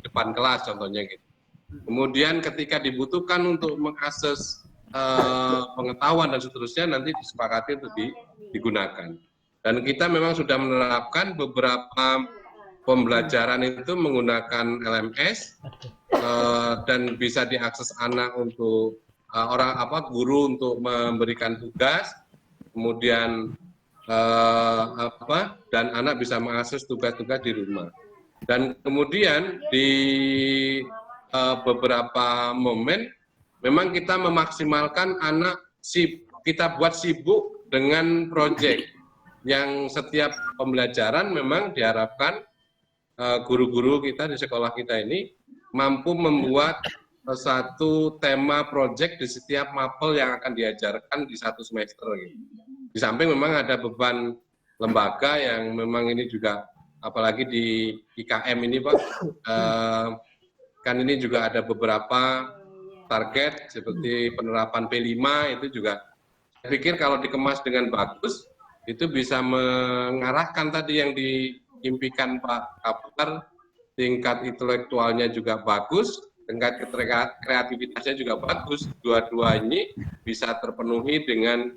depan kelas contohnya gitu. Kemudian ketika dibutuhkan untuk mengakses pengetahuan dan seterusnya nanti disepakati untuk digunakan. Dan kita memang sudah menerapkan beberapa pembelajaran itu menggunakan LMS dan bisa diakses anak untuk guru untuk memberikan tugas, kemudian dan anak bisa mengakses tugas-tugas di rumah. Dan kemudian di beberapa momen memang kita memaksimalkan anak kita buat sibuk dengan proyek yang setiap pembelajaran memang diharapkan guru-guru kita di sekolah kita ini mampu membuat satu tema proyek di setiap mapel yang akan diajarkan di satu semester. Di samping memang ada beban lembaga yang memang ini juga, apalagi di IKM ini Pak, kan ini juga ada beberapa target seperti penerapan P5 itu juga. Saya pikir kalau dikemas dengan bagus, itu bisa mengarahkan tadi yang diimpikan Pak Kabar, tingkat intelektualnya juga bagus, tingkat kreativitasnya juga bagus, dua-dua ini bisa terpenuhi dengan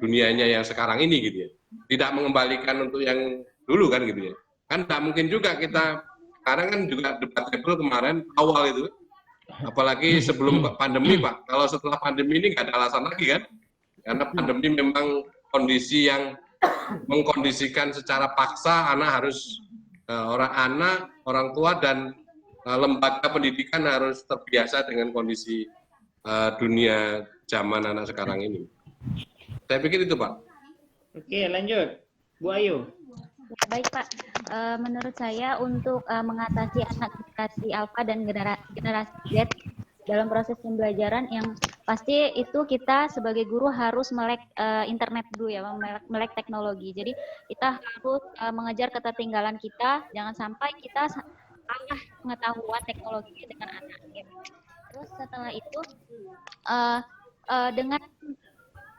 dunianya yang sekarang ini gitu ya. Tidak mengembalikan untuk yang dulu kan gitu ya. Kan tidak mungkin juga kita, sekarang kan juga debatable kemarin awal itu, apalagi sebelum pandemi Pak, kalau setelah pandemi ini nggak ada alasan lagi kan, karena pandemi memang kondisi yang mengkondisikan secara paksa anak harus orang tua dan lembaga pendidikan harus terbiasa dengan kondisi dunia zaman anak sekarang ini. Saya pikir itu, Pak. Oke, lanjut. Bu Ayu. Baik Pak, menurut saya untuk mengatasi anak generasi Alpha dan generasi Z dalam proses pembelajaran yang pasti itu kita sebagai guru harus melek internet dulu ya, melek teknologi. Jadi kita harus mengejar ketertinggalan kita, jangan sampai kita kalah pengetahuan teknologi dengan anak. Gitu. Terus setelah itu dengan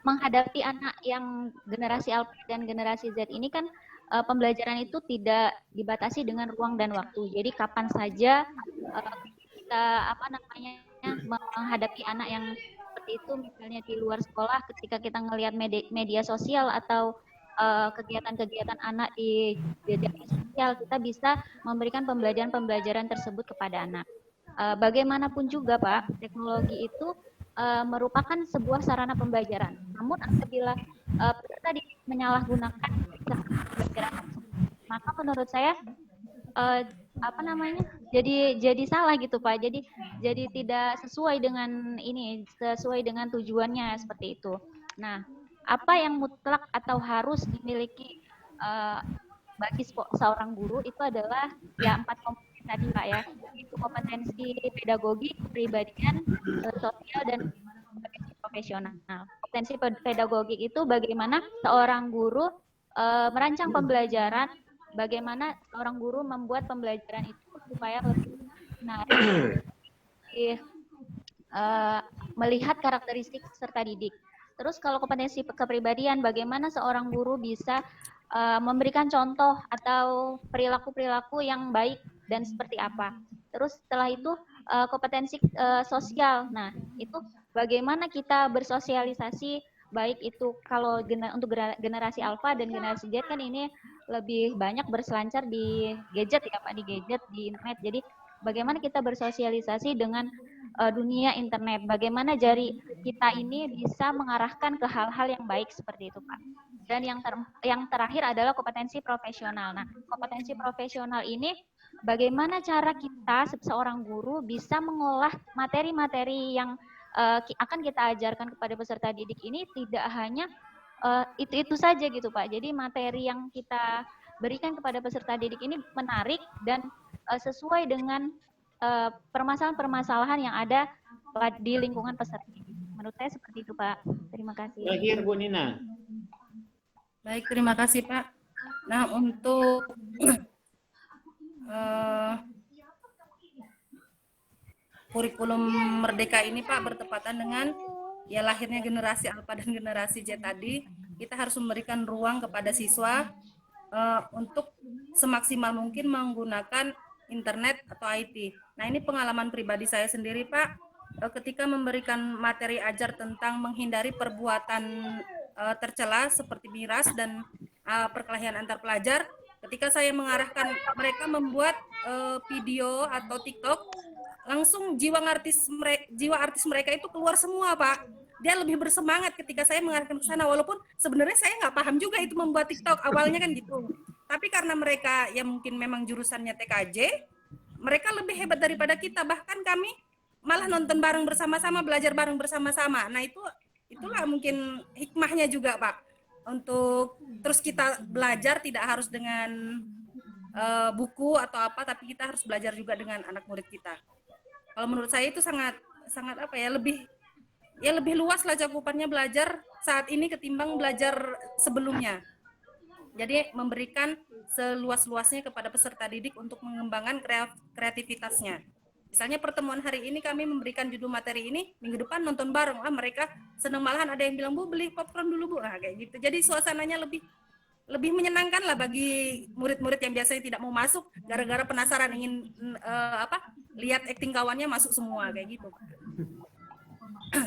menghadapi anak yang generasi Alpha dan generasi Z ini kan pembelajaran itu tidak dibatasi dengan ruang dan waktu. Jadi kapan saja kita menghadapi anak yang seperti itu, misalnya di luar sekolah, ketika kita ngelihat media sosial atau kegiatan-kegiatan anak di media sosial, kita bisa memberikan pembelajaran tersebut kepada anak. Bagaimanapun juga Pak, teknologi itu merupakan sebuah sarana pembelajaran. Namun apabila peserta menyalahgunakan pembelajaran tersebut, maka menurut saya jadi salah gitu Pak. Jadi tidak sesuai dengan tujuannya seperti itu. Nah, apa yang mutlak atau harus dimiliki bagi seorang guru itu adalah ya 4 komponen tadi Pak ya, itu kompetensi pedagogi, kepribadian, sosial dan profesional. Kompetensi pedagogik itu bagaimana seorang guru merancang pembelajaran, bagaimana seorang guru membuat pembelajaran itu supaya lebih menarik, melihat karakteristik peserta didik. Terus kalau kompetensi kepribadian, bagaimana seorang guru bisa memberikan contoh atau perilaku-perilaku yang baik dan seperti apa. Terus setelah itu kompetensi sosial. Nah, itu bagaimana kita bersosialisasi, baik itu kalau untuk generasi Alpha dan generasi Z kan ini lebih banyak berselancar di gadget ya Pak, di gadget, di internet. Jadi bagaimana kita bersosialisasi dengan dunia internet, bagaimana jari kita ini bisa mengarahkan ke hal-hal yang baik seperti itu Pak. Dan yang terakhir adalah kompetensi profesional. Nah, kompetensi profesional ini bagaimana cara kita seorang guru bisa mengolah materi-materi yang akan kita ajarkan kepada peserta didik ini tidak hanya itu saja gitu Pak. Jadi materi yang kita berikan kepada peserta didik ini menarik dan sesuai dengan permasalahan-permasalahan yang ada di lingkungan peserta didik. Menurut saya seperti itu Pak. Terima kasih. Terakhir Bu Nina. Baik, terima kasih Pak. Nah, untuk kurikulum Merdeka ini Pak bertepatan dengan ya lahirnya generasi Alpha dan generasi Z tadi, kita harus memberikan ruang kepada siswa untuk semaksimal mungkin menggunakan internet atau IT. Nah, ini pengalaman pribadi saya sendiri Pak, ketika memberikan materi ajar tentang menghindari perbuatan tercela seperti miras dan perkelahian antar pelajar, ketika saya mengarahkan mereka membuat video atau TikTok, langsung jiwa artis mereka itu keluar semua Pak. Dia lebih bersemangat ketika saya mengarahkan ke sana, walaupun sebenarnya saya nggak paham juga itu membuat TikTok awalnya kan gitu. Tapi karena mereka yang mungkin memang jurusannya TKJ, mereka lebih hebat daripada kita. Bahkan kami malah nonton bareng bersama-sama, belajar bareng bersama-sama. Nah, itulah mungkin hikmahnya juga Pak. Untuk terus kita belajar tidak harus dengan buku atau apa, tapi kita harus belajar juga dengan anak murid kita. Kalau menurut saya itu sangat apa ya, lebih luas lah cakupannya belajar saat ini ketimbang belajar sebelumnya. Jadi memberikan seluas-luasnya kepada peserta didik untuk mengembangkan kreativitasnya. Misalnya pertemuan hari ini kami memberikan judul materi ini, minggu depan nonton bareng. Mereka senang, malahan ada yang bilang, Bu beli popcorn dulu Bu. Nah, kayak gitu. Jadi suasananya lebih menyenangkan lah bagi murid-murid yang biasanya tidak mau masuk gara-gara penasaran ingin lihat akting kawannya masuk semua kayak gitu.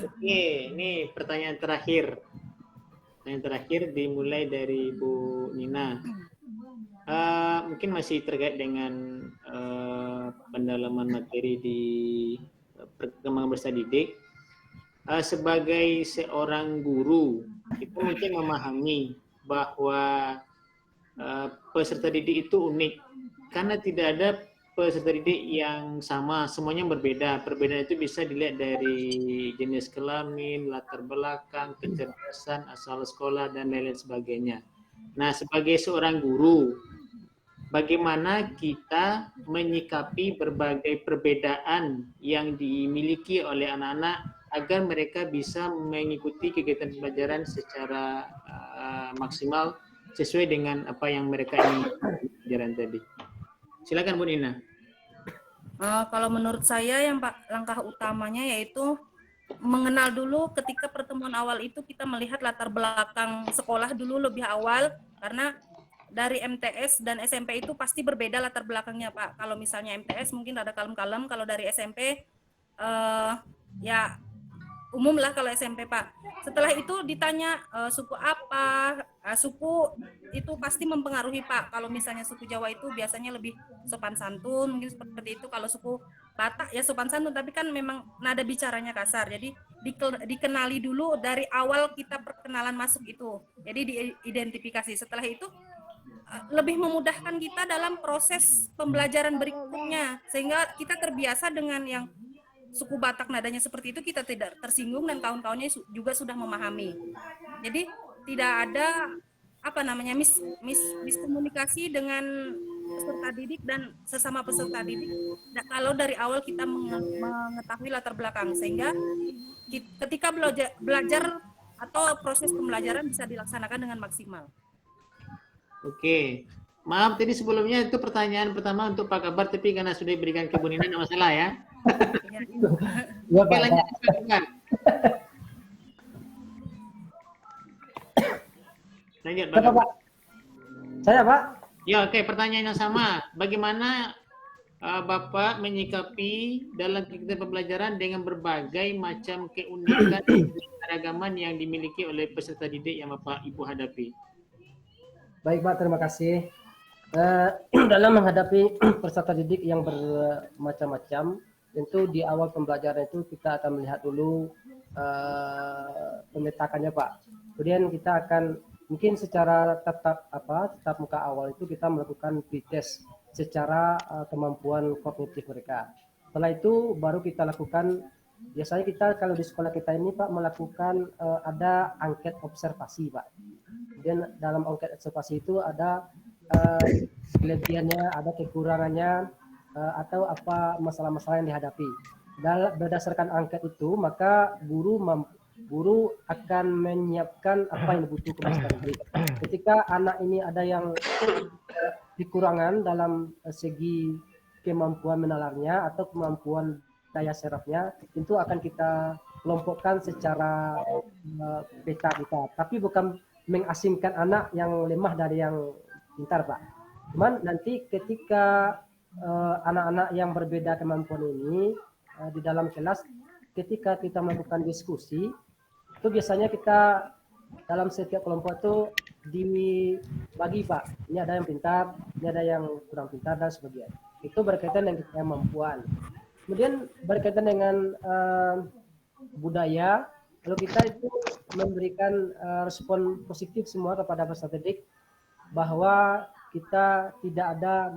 Oke, ini pertanyaan terakhir. Yang terakhir dimulai dari Bu Nina. Mungkin masih terkait dengan pendalaman materi di perkembangan peserta didik. sebagai seorang guru kita mungkin memahami bahwa peserta didik itu unik karena tidak ada peserta didik yang sama, semuanya berbeda. Perbedaan itu bisa dilihat dari jenis kelamin, latar belakang, kecerdasan, asal sekolah, dan lain-lain sebagainya. Nah, sebagai seorang guru, bagaimana kita menyikapi berbagai perbedaan yang dimiliki oleh anak-anak agar mereka bisa mengikuti kegiatan pembelajaran secara maksimal sesuai dengan apa yang mereka ingin pelajaran tadi. Silakan Bu Nina. Kalau menurut saya yang langkah utamanya yaitu mengenal dulu ketika pertemuan awal itu kita melihat latar belakang sekolah dulu lebih awal karena dari MTS dan SMP itu pasti berbeda latar belakangnya Pak. Kalau misalnya MTS mungkin ada kalem-kalem, kalau dari SMP ya umum lah kalau SMP Pak. Setelah itu ditanya suku apa, suku itu pasti mempengaruhi Pak. Kalau misalnya suku Jawa itu biasanya lebih sopan santun, mungkin seperti itu. Kalau suku Batak ya sopan santun, tapi kan memang nada bicaranya kasar. Jadi dikenali dulu dari awal kita perkenalan masuk itu. Jadi diidentifikasi. Setelah itu lebih memudahkan kita dalam proses pembelajaran berikutnya, sehingga kita terbiasa dengan yang suku Batak nadanya seperti itu, kita tidak tersinggung dan kawan-kawannya juga sudah memahami. Jadi tidak ada miskomunikasi dengan peserta didik dan sesama peserta didik kalau dari awal kita mengetahui latar belakang, sehingga ketika belajar atau proses pembelajaran bisa dilaksanakan dengan maksimal. Oke. Maaf tadi sebelumnya itu pertanyaan pertama untuk Pak Kabar, tapi karena sudah diberikan ke Bu Nina, tidak masalah ya. Oke, lanjut Pak Kabar. Lanjut Pak Kabar. Saya Pak. Ya, oke, pertanyaan yang sama. Bagaimana Bapak menyikapi dalam kegiatan pembelajaran dengan berbagai macam keunikan dan keragaman yang dimiliki oleh peserta didik yang Bapak Ibu hadapi? Baik Pak, terima kasih. Dalam menghadapi peserta didik yang bermacam-macam, tentu di awal pembelajaran itu kita akan melihat dulu pemetakannya Pak. Kemudian kita akan mungkin secara tatap muka awal itu kita melakukan pretest secara kemampuan kognitif mereka. Setelah itu baru kita lakukan, biasanya kita kalau di sekolah kita ini Pak melakukan ada angket observasi Pak. Kemudian dalam angket observasi itu ada kelebihannya, ada kekurangannya, atau apa masalah-masalah yang dihadapi. Berdasarkan angket itu, maka guru akan menyiapkan apa yang dibutuhkan peserta didik. Ketika anak ini ada yang kekurangan dalam segi kemampuan menalarnya atau kemampuan daya serapnya, tentu akan kita kelompokkan secara peta kita. Tapi bukan mengasingkan anak yang lemah dari yang pintar Pak. Cuman nanti ketika anak-anak yang berbeda kemampuan ini di dalam kelas, ketika kita melakukan diskusi, itu biasanya kita dalam setiap kelompok itu dibagi Pak. Ini ada yang pintar, ini ada yang kurang pintar dan sebagainya. Itu berkaitan dengan kemampuan. Kemudian berkaitan dengan budaya, kalau kita itu memberikan respon positif semua kepada peserta didik, bahwa kita tidak ada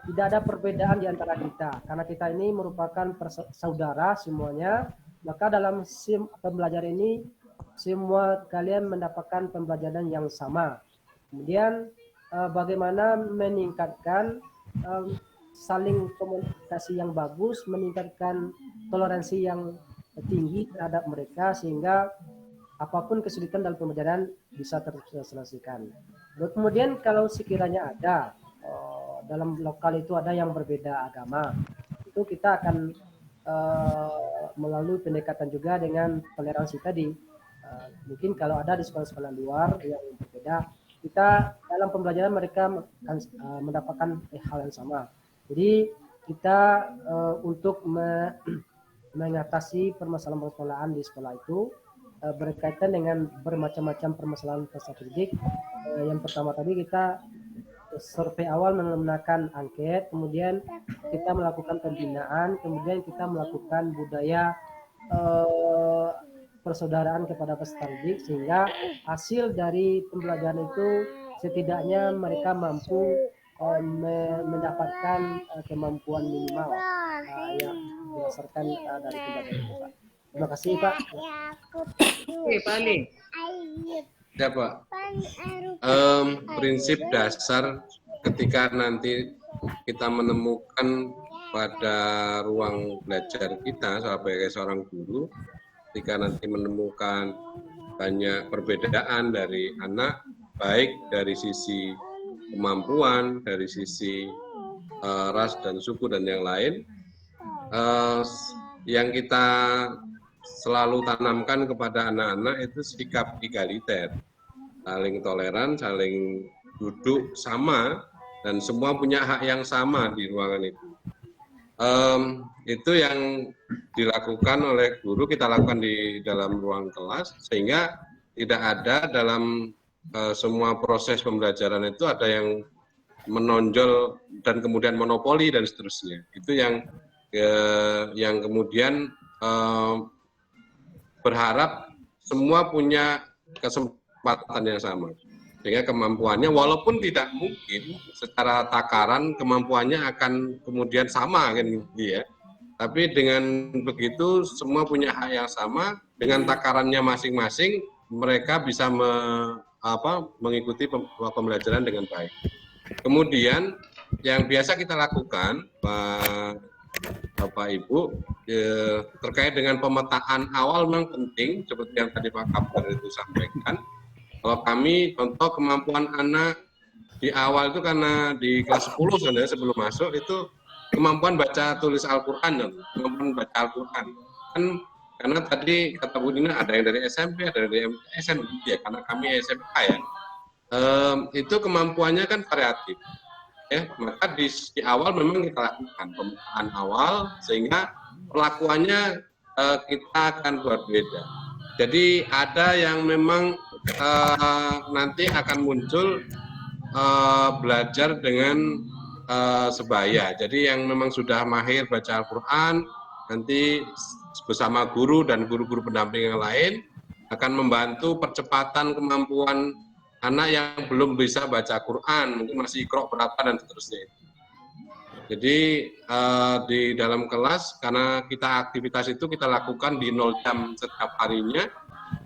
tidak ada perbedaan di antara kita karena kita ini merupakan saudara semuanya, maka dalam pembelajaran ini semua kalian mendapatkan pembelajaran yang sama. Kemudian bagaimana meningkatkan saling komunikasi yang bagus, meningkatkan toleransi yang tinggi terhadap mereka sehingga apapun kesulitan dalam pembelajaran bisa terselesaikan. Kemudian kalau sekiranya ada dalam lokal itu ada yang berbeda agama, itu kita akan melalui pendekatan juga dengan toleransi tadi. Mungkin kalau ada di sekolah-sekolah luar yang berbeda, kita dalam pembelajaran mereka akan mendapatkan hal yang sama. Jadi kita untuk mengatasi permasalahan-permasalahan di sekolah itu berkaitan dengan bermacam-macam permasalahan peserta didik. Yang pertama tadi kita survei awal menggunakan angket, kemudian kita melakukan pembinaan, kemudian kita melakukan budaya persaudaraan kepada peserta didik, sehingga hasil dari pembelajaran itu setidaknya mereka mampu mendapatkan kemampuan minimal yang berdasarkan dari pembelajaran itu, Pak. Terima kasih, Pak. Oke, Pak Ali. Ya, Pak. Prinsip dasar ketika nanti kita menemukan pada ruang belajar kita sebagai seorang guru, ketika nanti menemukan banyak perbedaan dari anak, baik dari sisi kemampuan, dari sisi ras dan suku dan yang lain, yang kita selalu tanamkan kepada anak-anak itu sikap egaliter, saling toleran, saling duduk sama, dan semua punya hak yang sama di ruangan itu. Itu yang dilakukan oleh guru, kita lakukan di dalam ruang kelas, sehingga tidak ada dalam semua proses pembelajaran itu ada yang menonjol dan kemudian monopoli dan seterusnya. Itu yang kemudian berharap semua punya kesempatan yang sama, sehingga kemampuannya walaupun tidak mungkin secara takaran kemampuannya akan kemudian sama kan gitu ya, tapi dengan begitu semua punya hak yang sama, dengan takarannya masing-masing mereka bisa mengikuti pembelajaran dengan baik. Kemudian yang biasa kita lakukan, Bapak Ibu, terkait dengan pemetaan awal memang penting, seperti yang tadi Pak Kapten itu sampaikan. Kalau kami, contoh kemampuan anak di awal itu karena di kelas 10 sebenarnya sebelum masuk itu kemampuan baca tulis Al-Quran, kemampuan baca Al-Quran. Kan karena tadi kata Bu Dina ada yang dari SMP, ada dari SMP ya, karena kami SMA ya. Itu kemampuannya kan variatif. Ya, maka di awal memang kita lakukan pemetaan awal sehingga perlakuannya kita akan berbeda. Jadi ada yang memang nanti akan muncul belajar dengan sebaya. Jadi yang memang sudah mahir baca Al-Quran nanti bersama guru dan guru-guru pendamping yang lain akan membantu percepatan kemampuan anak yang belum bisa baca Quran, mungkin masih iqra berapa dan seterusnya. Jadi di dalam kelas, karena kita aktivitas itu kita lakukan di 0 jam setiap harinya,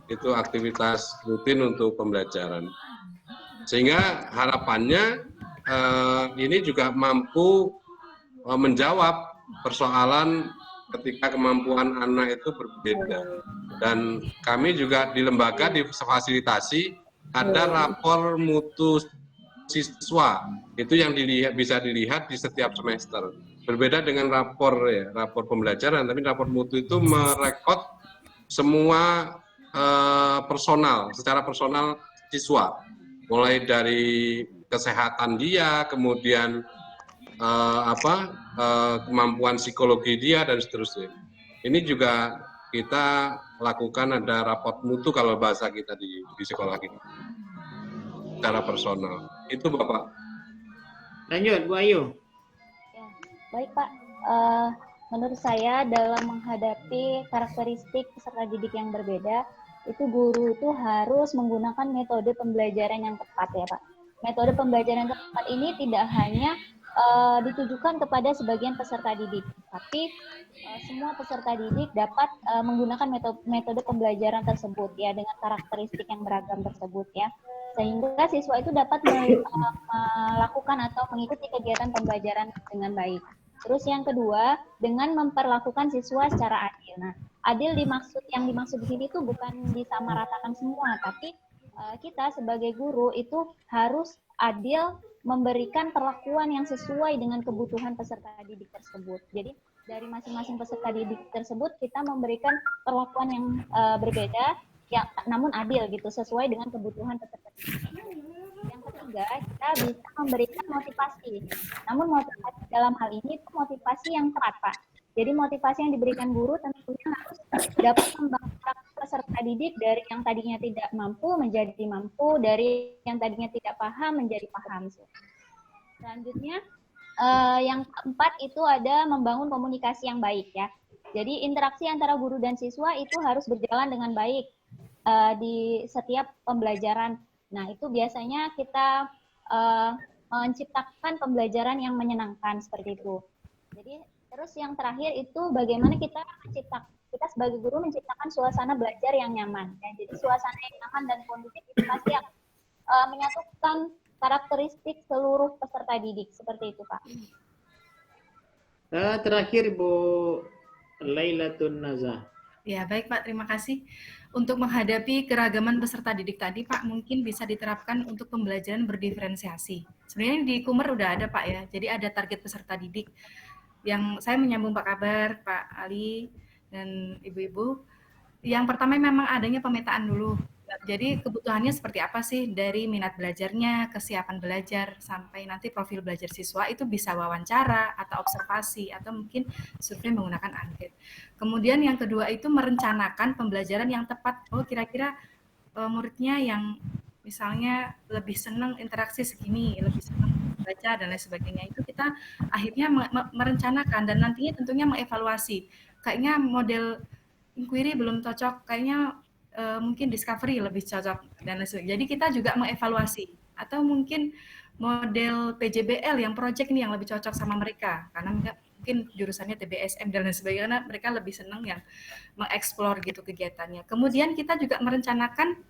itu aktivitas rutin untuk pembelajaran. Sehingga harapannya ini juga mampu menjawab persoalan ketika kemampuan anak itu berbeda. Dan kami juga di lembaga difasilitasi ada rapor mutu siswa, itu yang bisa dilihat di setiap semester. Berbeda dengan rapor pembelajaran, tapi rapor mutu itu merekod semua personal, secara personal siswa, mulai dari kesehatan dia, kemudian kemampuan psikologi dia dan seterusnya. Ini juga kita lakukan ada raport mutu kalau bahasa kita di sekolah kita secara personal. Itu Bapak. Lanjut Bu Ayu. Ya, baik Pak. Menurut saya dalam menghadapi karakteristik peserta didik yang berbeda, itu guru itu harus menggunakan metode pembelajaran yang tepat ya Pak. Metode pembelajaran yang tepat ini tidak hanya ditujukan kepada sebagian peserta didik, tapi semua peserta didik dapat menggunakan metode pembelajaran tersebut ya dengan karakteristik yang beragam tersebut ya, sehingga siswa itu dapat melakukan atau mengikuti kegiatan pembelajaran dengan baik. Terus yang kedua, dengan memperlakukan siswa secara adil. Nah, adil yang dimaksud di sini itu bukan disamaratakan semua, tapi kita sebagai guru itu harus adil memberikan perlakuan yang sesuai dengan kebutuhan peserta didik tersebut. Jadi dari masing-masing peserta didik tersebut kita memberikan perlakuan yang berbeda, ya, namun adil gitu, sesuai dengan kebutuhan peserta didik. Yang ketiga, kita bisa memberikan motivasi. Namun motivasi dalam hal ini itu motivasi yang tepat, Pak. Jadi motivasi yang diberikan guru tentunya harus dapat membangkitkan peserta didik dari yang tadinya tidak mampu menjadi mampu, dari yang tadinya tidak paham menjadi paham. Selanjutnya, yang keempat itu ada membangun komunikasi yang baik ya. Jadi interaksi antara guru dan siswa itu harus berjalan dengan baik di setiap pembelajaran. Nah, itu biasanya kita menciptakan pembelajaran yang menyenangkan seperti itu. Jadi terus yang terakhir itu bagaimana kita sebagai guru menciptakan suasana belajar yang nyaman. Ya. Jadi suasana yang nyaman dan kondusif itu pasti akan menyatukan karakteristik seluruh peserta didik seperti itu, Pak. Terakhir Bu Lailatun Nazah. Ya, baik Pak, terima kasih. Untuk menghadapi keragaman peserta didik tadi, Pak, mungkin bisa diterapkan untuk pembelajaran berdiferensiasi. Sebenarnya di Kumer udah ada, Pak, ya. Jadi ada target peserta didik. Yang saya menyambung Pak Kabar, Pak Ali, dan Ibu-Ibu. Yang pertama memang adanya pemetaan dulu. Jadi kebutuhannya seperti apa sih dari minat belajarnya, kesiapan belajar, sampai nanti profil belajar siswa itu bisa wawancara atau observasi atau mungkin survei menggunakan angket. Kemudian yang kedua itu merencanakan pembelajaran yang tepat. Oh kira-kira muridnya yang misalnya lebih senang interaksi segini, lebih senang baca dan lain sebagainya. Itu kita akhirnya merencanakan dan nantinya tentunya mengevaluasi. Kayaknya model inquiry belum cocok, kayaknya mungkin discovery lebih cocok dan lain sebagainya. Jadi kita juga mengevaluasi atau mungkin model PJBL yang project ini yang lebih cocok sama mereka karena mungkin jurusannya TBSM dan lain sebagainya, karena mereka lebih senang yang mengeksplor gitu kegiatannya. Kemudian kita juga merencanakan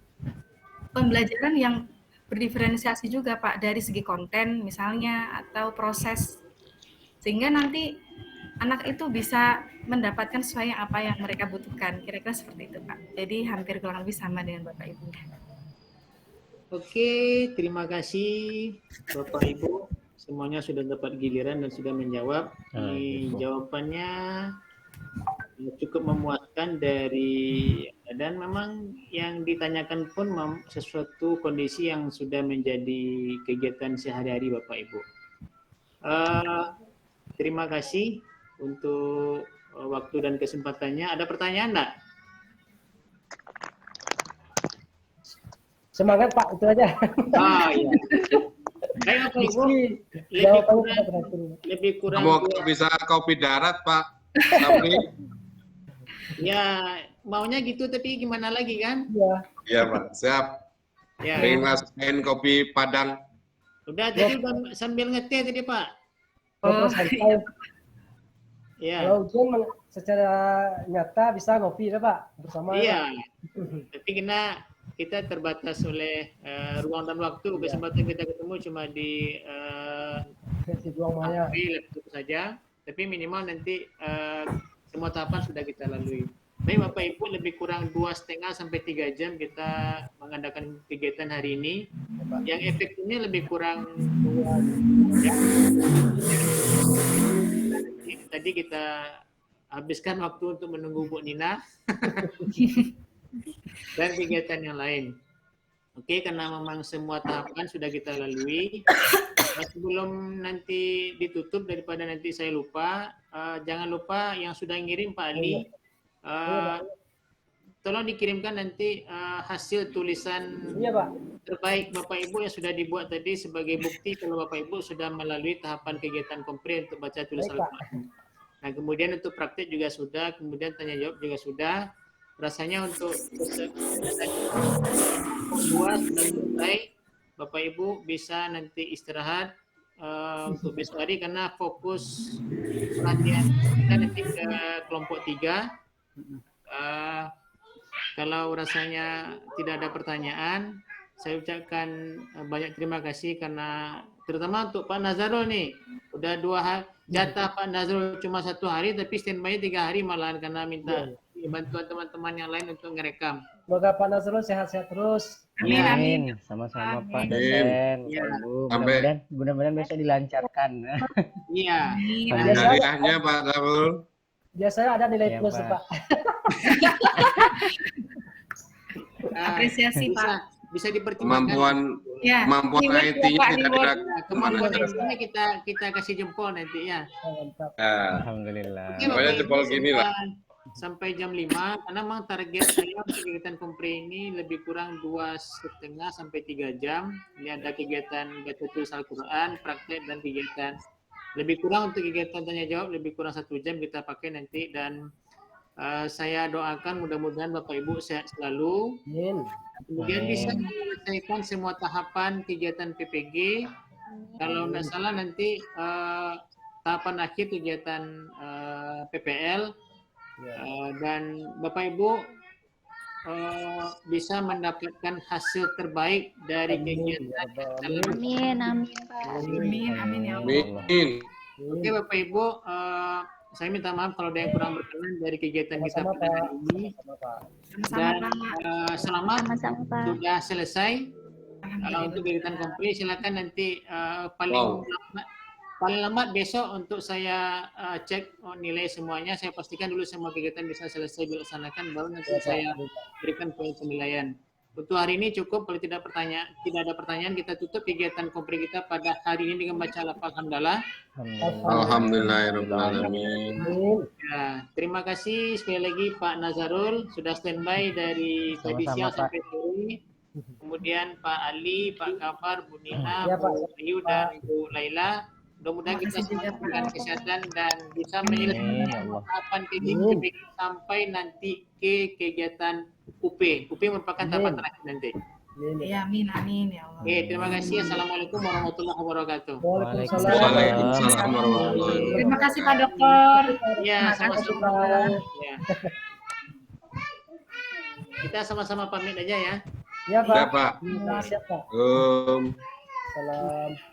pembelajaran yang berdiferensiasi juga Pak dari segi konten misalnya atau proses sehingga nanti anak itu bisa mendapatkan sesuai apa yang mereka butuhkan. Kira-kira seperti itu, Pak. Jadi hampir kurang lebih sama dengan Bapak Ibu. Oke, terima kasih Bapak Ibu. Semuanya sudah dapat giliran dan sudah menjawab. Ini jawabannya cukup memuaskan dan memang yang ditanyakan pun sesuatu kondisi yang sudah menjadi kegiatan sehari-hari Bapak Ibu. Terima kasih untuk waktu dan kesempatannya. Ada pertanyaan enggak? Semangat Pak, itu aja. Iya. Baik Bapak Ibu, lebih kurang Semoga bisa kopi darat Pak. Tapi ya maunya gitu tapi gimana lagi kan? Iya. Iya Pak, siap. Ya. Pengen ngasihin kopi Padang. Udah tadi udah sambil ngeteh tadi Pak. Santai. Ya. Kalau ujian secara nyata bisa ngopi ya Pak bersama. Iya. Tapi kita terbatas oleh ruang dan waktu. Kesempatan kita ketemu cuma di ruang maya. Laptop saja. Tapi minimal nanti semua tahapan sudah kita lalui. Baik Bapak Ibu, lebih kurang 2,5 sampai 3 jam kita mengadakan kegiatan hari ini. Yang efektifnya lebih kurang 2 jam. Tadi kita habiskan waktu untuk menunggu Bu Nina dan kegiatan yang lain. Oke, karena memang semua tahapan sudah kita lalui. Sebelum nanti ditutup daripada nanti saya lupa, jangan lupa yang sudah ngirim Pak Ali, tolong dikirimkan nanti hasil tulisan terbaik Bapak Ibu yang sudah dibuat tadi sebagai bukti kalau Bapak Ibu sudah melalui tahapan kegiatan kompre untuk baca tulis Al-Quran. Nah, kemudian untuk praktik juga sudah, kemudian tanya jawab juga sudah. Rasanya untuk membuat sudah selesai, Bapak Ibu bisa nanti istirahat untuk besok hari karena fokus pelatihan kita nanti ke kelompok 3. Kalau rasanya tidak ada pertanyaan, saya ucapkan banyak terima kasih karena terutama untuk Pak Nazarul nih, udah 2 hari jatah Pak Nazarul cuma 1 hari tapi standby 3 hari malahan karena minta bantuan teman-teman yang lain untuk ngerekam. Semoga Pak Nazarul sehat-sehat terus. Amin. Sama-sama Pak dosen. Mudah-mudahan besok dilancarkan. Iya. Hadiahnya Pak Nazarul. Biasanya ada nilai plus Pak. Apresiasi Pak. Bisa dipertimbangkan. Kemampuan IT-nya tidak ada kemampuan IT-nya kita kasih jempol nanti ya. Alhamdulillah. Pokoknya jempol gini lah. sampai jam 5 karena memang target saya untuk kegiatan kompre ini lebih kurang 2,5 sampai 3 jam. Ini ada kegiatan baca tulis Al-Quran, praktek dan kegiatan. Lebih kurang untuk kegiatan tanya jawab lebih kurang 1 jam kita pakai nanti, dan saya doakan mudah-mudahan Bapak Ibu sehat selalu. Kemudian bisa menyelesaikan semua tahapan kegiatan PPG. Kalau tidak salah nanti tahapan akhir kegiatan PPL. Dan Bapak Ibu bisa mendapatkan hasil terbaik dari kegiatan. Amin, amin Pak. Amin ya Allah. Amin. Oke Bapak Ibu, saya minta maaf kalau ada yang kurang berkenan dari kegiatan kita pada hari ini. Dan selamat sudah selesai untuk kegiatan kompre. Silakan nanti paling lambat besok untuk saya cek nilai semuanya. Saya pastikan dulu semua kegiatan bisa selesai dilaksanakan, baru nanti saya berikan poin penilaian. Untuk hari ini cukup. Kalau tidak ada pertanyaan, kita tutup kegiatan kompre kita pada hari ini dengan baca lafaz hamdalah. Alhamdulillahirrahmanirrahim. Ya, terima kasih sekali lagi Pak Nazarul sudah standby dari tadi siang sampai sore. Kemudian Pak Ali, Pak Kabar, Bu Nina, Bu Ayu dan Bu Laila. Mudah-mudahan kita semua diberikan kesehatan dan bisa menyelesaikan tahapan kegiatan sampai nanti ke kegiatan UP. UP merupakan tahapan terakhir nanti. Ya, amin, amin ya Allah. Oke, terima kasih. Assalamualaikum warahmatullahi wabarakatuh. Waalaikumsalam warahmatullahi wabarakatuh. Terima kasih Pak Dokter. Ya, sama-sama. Ya. Kita sama-sama pamit aja ya. Ya Pak. Ya, Pak. Siap Pak. Salam. Salam.